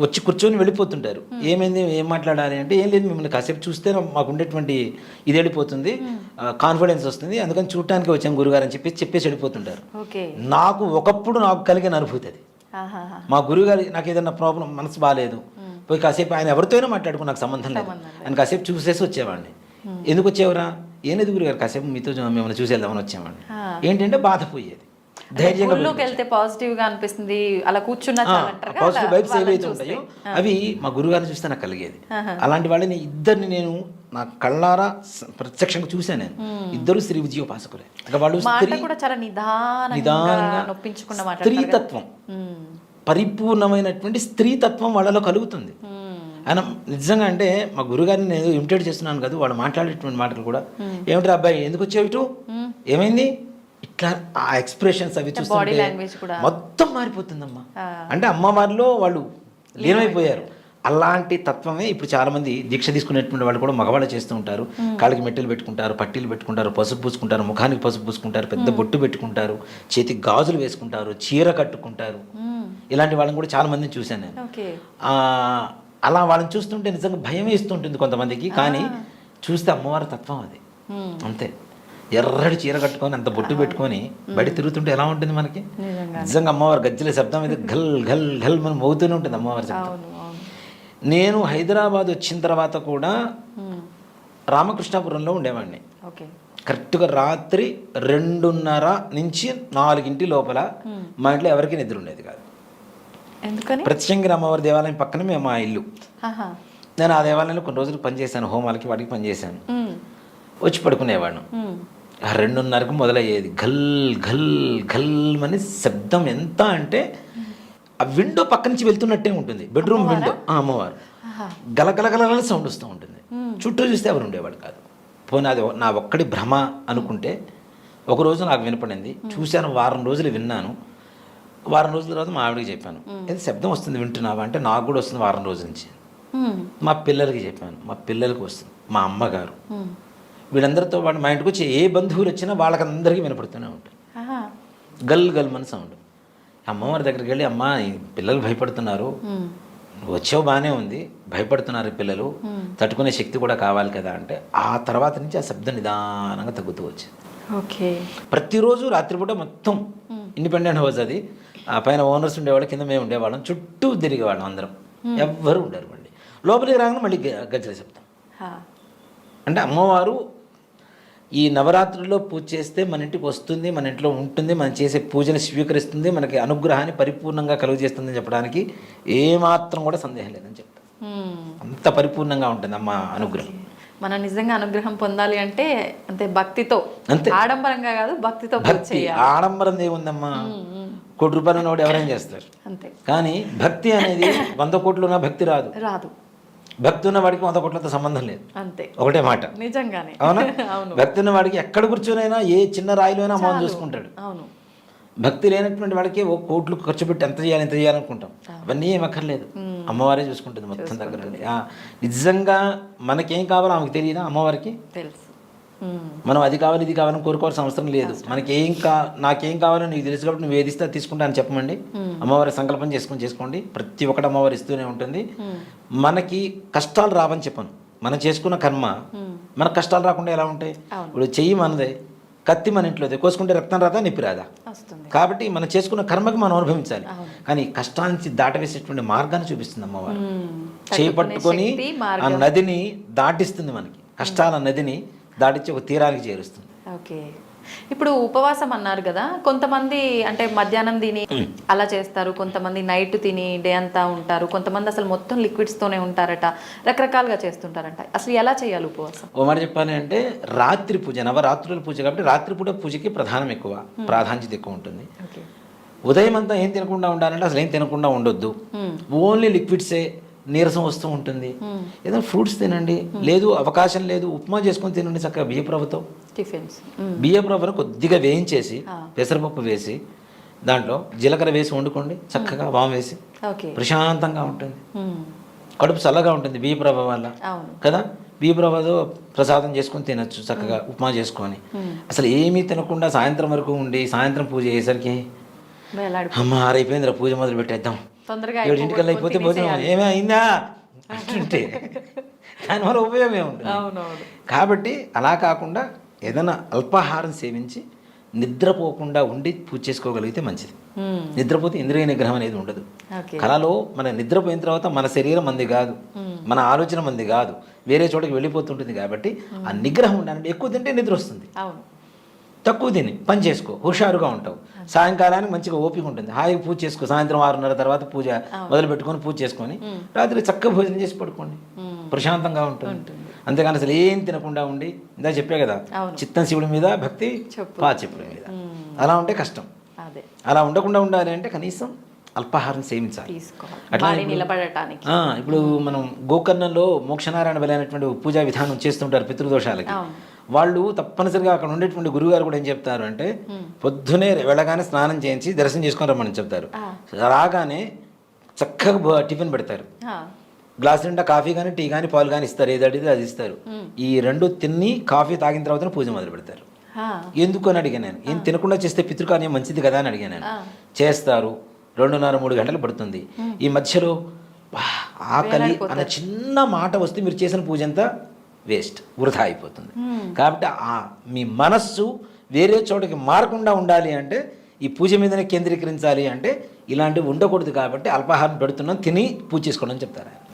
వచ్చి కూర్చొని వెళ్ళిపోతుంటారు. ఏమైంది, ఏం మాట్లాడాలి అంటే, ఏం లేదు మిమ్మల్ని కాసేపు చూస్తే మాకు ఉండేటువంటి ఇది వెళ్ళిపోతుంది, కాన్ఫిడెన్స్ వస్తుంది, అందుకని చూడటానికి వచ్చాం గురుగారు అని చెప్పేసి వెళ్ళిపోతుంటారు. నాకు ఒకప్పుడు నాకు కలిగిన అనుభూతి అది. మా గురుగారు నాకు ఏదైనా ప్రాబ్లం, మనసు బాగాలేదు, పోయి కాసేపు ఆయన ఎవరితోనైనా మాట్లాడుకుని నాకు సంబంధం లేదు, ఆయన కాసేపు చూసేసి వచ్చేవాడిని. ఎందుకు వచ్చేవరా, ఏం లేదు గురుగారు కాసేపు మీతో మిమ్మల్ని చూసి వెళ్దామని వచ్చేవాడిని. ఏంటంటే బాధపోయేది. ధైర్యంగా వెళ్తే పాజిటివ్ గా అనిపిస్తుంది, అలా కూర్చున్నా పాజిటివ్ వైబ్స్ ఏవైతే ఉంటాయో అవి మా గురుగారిని చూస్తే నాకు కలిగేది. అలాంటి వాళ్ళని ఇద్దరిని నేను నా కళ్ళారా ప్రత్యక్షంగా చూశాను. నేను ఇద్దరు శ్రీ విజయోపాసకులే. వాళ్ళు నిదానంగా స్త్రీతత్వం, పరిపూర్ణమైనటువంటి స్త్రీతత్వం వాళ్ళలో కలుగుతుంది. ఆయన నిజంగా అంటే మా గురుగారిని నేను ఇమిటేట్ చేస్తున్నాను కదా, వాళ్ళు మాట్లాడేటువంటి మాటలు కూడా, ఏమిటి అబ్బాయి ఎందుకు వచ్చావు ఇటు, ఏమైంది, ఇట్లా ఆ ఎక్స్ప్రెషన్స్ అవి చూస్తుంటే మొత్తం మారిపోతుందమ్మా. అంటే అమ్మవారిలో వాళ్ళు లీనమైపోయారు. అలాంటి తత్వమే ఇప్పుడు చాలా మంది దీక్ష తీసుకునేటువంటి వాళ్ళు కూడా మగవాళ్ళు చేస్తూ ఉంటారు. కాళ్ళకి మెట్టెలు పెట్టుకుంటారు, పట్టీలు పెట్టుకుంటారు, పసుపు పూసుకుంటారు, ముఖానికి పసుపు పూసుకుంటారు, పెద్ద బొట్టు పెట్టుకుంటారు, చేతికి గాజులు వేసుకుంటారు, చీర కట్టుకుంటారు. ఇలాంటి వాళ్ళని కూడా చాలా మందిని చూశాను నేను. అలా వాళ్ళని చూస్తుంటే నిజంగా భయం వేస్తుంటుంది కొంతమందికి, కానీ చూస్తే అమ్మవారి తత్వం అది అంతే. ఎర్రటి చీర కట్టుకొని అంత బొట్టు పెట్టుకొని బయట తిరుగుతుంటే ఎలా ఉంటుంది మనకి. నిజంగా అమ్మవారి గజ్జల శబ్దం మీద ఘల్ ఘల్ ఘల్ మనం మోగుతూనే ఉంటుంది అమ్మవారి శబ్దం. నేను హైదరాబాద్ వచ్చిన తర్వాత కూడా రామకృష్ణాపురంలో ఉండేవాడిని. ఓకే. కరెక్ట్గా రాత్రి 2:30 నుంచి 4 లోపల మా ఇంట్లో ఎవరికి నిద్ర ఉండేది కాదు. ఎందుకని? ప్రత్యంగిరి అమ్మవారి దేవాలయం పక్కన మేము మా ఇల్లు. ఆహా. నేను ఆ దేవాలయంలో కొన్ని రోజులు పనిచేశాను, హోమాలకి వాటికి పనిచేశాను. వచ్చి పడుకునేవాడు. 2:30కు మొదలయ్యేది. ఘల్ ఘల్ ఘల్ అని శబ్దం. ఎంత అంటే ఆ విండో పక్క నుంచి వెళ్తున్నట్టే ఉంటుంది, బెడ్రూమ్ విండో. అమ్మవారు గలగలగల సౌండ్ వస్తూ ఉంటుంది. చుట్టూ చూస్తే ఎవరు ఉండేవాడు కాదు. పోనీ అది నా ఒక్కడి భ్రమ అనుకుంటే ఒకరోజు నాకు వినపడింది. చూశాను, వారం రోజులు విన్నాను. వారం రోజుల తర్వాత మా ఆవిడకి చెప్పాను, ఏదో శబ్దం వస్తుంది వింటున్నావా అంటే, నాకు కూడా వస్తుంది వారం రోజుల నుంచి. మా పిల్లలకి చెప్పాను, మా పిల్లలకి వస్తుంది. మా అమ్మగారు వీళ్ళందరితో పాటు మా ఇంటికి వచ్చి ఏ బంధువులు వచ్చినా వాళ్ళకందరికీ వినపడుతూనే ఉంటుంది. గల్ గల్ మన సౌండ్. అమ్మవారి దగ్గరికి వెళ్ళి, అమ్మ పిల్లలు భయపడుతున్నారు, వచ్చావు బాగానే ఉంది, భయపడుతున్నారు పిల్లలు, తట్టుకునే శక్తి కూడా కావాలి కదా అంటే, ఆ తర్వాత నుంచి ఆ శబ్దం నిదానంగా తగ్గుతూ వచ్చింది. ఓకే. ప్రతిరోజు రాత్రిపూట మొత్తం ఇండిపెండెంట్ హౌస్ అది. ఆ పైన ఓనర్స్ ఉండేవాళ్ళు, కింద మేము ఉండేవాళ్ళం. చుట్టూ తిరిగేవాళ్ళం అందరం. ఎవ్వరు ఉండరు. మళ్ళీ లోపలికి రాగానే మళ్ళీ గజ్జల శబ్దం. అంటే అమ్మవారు ఈ నవరాత్రుల్లో పూజ చేస్తే మన ఇంటికి వస్తుంది, మన ఇంట్లో ఉంటుంది, మనం చేసే పూజని స్వీకరిస్తుంది, మనకి అనుగ్రహాన్ని పరిపూర్ణంగా కలుగజేస్తుందని చెప్పడానికి ఏమాత్రం కూడా సందేహం లేదని చెప్తాను. అంత పరిపూర్ణంగా ఉంటుంది అమ్మ అనుగ్రహం. మనం నిజంగా అనుగ్రహం పొందాలి అంటే అంతే, భక్తితో, అంతే. ఆడంబరంగా కాదు, భక్తితో. భక్తి. ఆడంబరం ఏముందమ్మా? కోటి రూపాయలు ఉన్నవాడు ఎవరైనా చేస్తారు. అంతే. కానీ భక్తి అనేది 100 కోట్లు ఉన్న భక్తి రాదు. భక్తి ఉన్న వాడికి 100 కోట్లతో సంబంధం లేదు. అంతే. ఒకటే మాట. నిజంగానే. అవునా? అవును. భక్తి ఉన్న వాడికి ఎక్కడ కూర్చొనైనా ఏ చిన్న రాయిలో అయినా అమ్మని చూసుకుంటాడు. అవును. భక్తి లేనటువంటి వాడికి ఓ కోట్లు ఖర్చు పెట్టి ఎంత చేయాలనుకుంటాం. అవన్నీ ఏం అక్కర్లేదు, అమ్మవారే చూసుకుంటుంది మొత్తం దగ్గర. నిజంగా మనకేం కావాలో ఆమెకు తెలియదా? అమ్మవారికి తెలుసు. మనం అది కావాలి ఇది కావాలని కోరుకోవాల్సిన అవసరం లేదు. మనకి నాకేం కావాలో నీకు తెలుసు కాబట్టి నువ్వు ఏది ఇస్తే తీసుకుంటా అని చెప్పమండి. అమ్మవారి సంకల్పం చేసుకోండి. ప్రతి ఒక్కటి అమ్మవారు ఇస్తూనే ఉంటుంది. మనకి కష్టాలు రావని చెప్పను. మనం చేసుకున్న కర్మ మనకు కష్టాలు రాకుండా ఎలా ఉంటాయి? ఇప్పుడు చెయ్యి మనదే, కత్తి మన ఇంట్లోదే, కోసుకుంటే రక్తం రాదా, నిప్పి రాదా? కాబట్టి మనం చేసుకున్న కర్మకి మనం అనుభవించాలి. కానీ కష్టాల నుంచి దాటవేసేటువంటి మార్గాన్ని చూపిస్తుంది అమ్మవారు. చేపట్టుకొని ఆ నదిని దాటిస్తుంది, మనకి కష్టాల నదిని దాటించి ఒక తీరానికి చేరుస్తుంది. ఓకే. ఇప్పుడు ఉపవాసం అన్నారు కదా, కొంతమంది అంటే మధ్యాహ్నం తిని అలా చేస్తారు, కొంతమంది నైట్ తిని డే అంతా ఉంటారు, కొంతమంది అసలు మొత్తం లిక్విడ్స్తోనే ఉంటారట, రకరకాలుగా చేస్తుంటారంట. అసలు ఎలా చేయాలి ఉపవాసం? ఓ మాట చెప్పాలి అంటే, రాత్రి పూజ, నవరాత్రుల పూజ కాబట్టి రాత్రిపూట పూజకి ప్రాధాన్యత ఎక్కువ ఉంటుంది. ఉదయం అంతా ఏం తినకుండా ఉండాలంటే అసలు ఏం తినకుండా ఉండొద్దు. ఓన్లీ లిక్విడ్సే. నీరసం వస్తూ ఉంటుంది, ఏదైనా ఫ్రూట్స్ తినండి, లేదు అవకాశం లేదు ఉప్మా చేసుకొని తినండి చక్కగా. బియ్యప్రవ్వతో టిఫిన్స్, బియ్యప్రవ్వను కొద్దిగా వేయించేసి పెసరపప్పు వేసి దాంట్లో జీలకర్ర వేసి వండుకోండి చక్కగా, వాము వేసి. ప్రశాంతంగా ఉంటుంది, కడుపు చల్లగా ఉంటుంది బియ్యప్రవ్వ వల్ల కదా. బియ్యప్రవ్వతో ప్రసాదం చేసుకొని తినచ్చు చక్కగా, ఉప్మా చేసుకొని. అసలు ఏమీ తినకుండా సాయంత్రం వరకు ఉండి సాయంత్రం పూజ అయ్యేసరికి అమ్మ ఆరైపోయిందిరా, పూజ మొదలు పెట్టేద్దాం, 7 అయిపోతే భోజనం ఏమే అయిందా అంటుంటే దానివల్ల ఉపయోగం ఏముంటుంది? కాబట్టి అలా కాకుండా ఏదైనా అల్పాహారం సేవించి నిద్రపోకుండా ఉండి పూజ చేసుకోగలిగితే మంచిది. నిద్రపోతే ఇంద్రియ నిగ్రహం అనేది ఉండదు. కళలో మన నిద్రపోయిన తర్వాత మన శరీరం మంది కాదు, మన ఆలోచన మంది కాదు, వేరే చోటకి వెళ్ళిపోతుంటుంది. కాబట్టి ఆ నిగ్రహం ఉండాలంటే ఎక్కువ తింటే నిద్ర వస్తుంది, తక్కువ తిని పని చేసుకో, హుషారుగా ఉంటావు. సాయంకాలానికి మంచిగా ఓపిక ఉంటుంది, హాయిగా పూజ చేసుకో. సాయంత్రం 6:30 తర్వాత పూజ మొదలు పెట్టుకొని పూజ చేసుకొని రాత్రి చక్కగా భోజనం చేసి పడుకోండి, ప్రశాంతంగా ఉంటుంది. అంతేగాని అసలు ఏం తినకుండా ఉండి, ఇందా చెప్పే కదా, చిత్తం శివుడి మీద భక్తి పాచెప్పుడి మీద, అలా ఉంటే కష్టం. అలా ఉండకుండా ఉండాలి అంటే కనీసం అల్పాహారం సేవించాలి. అట్లా ఇప్పుడు మనం గోకర్ణంలో మోక్షనారాయణ బలైనటువంటి పూజా విధానం చేస్తుంటారు పితృదోషాలకి. వాళ్ళు తప్పనిసరిగా అక్కడ ఉండేటువంటి గురువుగారు కూడా ఏం చెప్తారు అంటే, పొద్దునే వెళ్ళగానే స్నానం చేయించి దర్శనం చేసుకొని రమ్మని చెప్తారు. రాగానే చక్కగా టిఫిన్ పెడతారు, గ్లాస్ నిండా కాఫీ కానీ టీ కానీ పాలు కానీ ఇస్తారు, ఏది అడిగితే అది ఇస్తారు. ఈ 2 తిని కాఫీ తాగిన తర్వాత పూజ మొదలు పెడతారు. ఎందుకు అని అడిగాను నేను. ఏం తినకుండా చేస్తే పితృకార్యం మంచిది కదా అని అడిగాను నేను. చేస్తారు, 2.5-3 గంటలు పడుతుంది. ఈ మధ్యలో ఆకలి అన్న చిన్న మాట వస్తే మీరు చేసిన పూజ అంతా వేస్ట్, వృధా అయిపోతుంది. కాబట్టి మీ మనస్సు వేరే చోటకి మారకుండా ఉండాలి అంటే, ఈ పూజ మీదనే కేంద్రీకరించాలి అంటే ఇలాంటివి ఉండకూడదు. కాబట్టి అల్పాహారం పెడుతున్నాం, తిని పూజ చేసుకోండి అని చెప్తారు.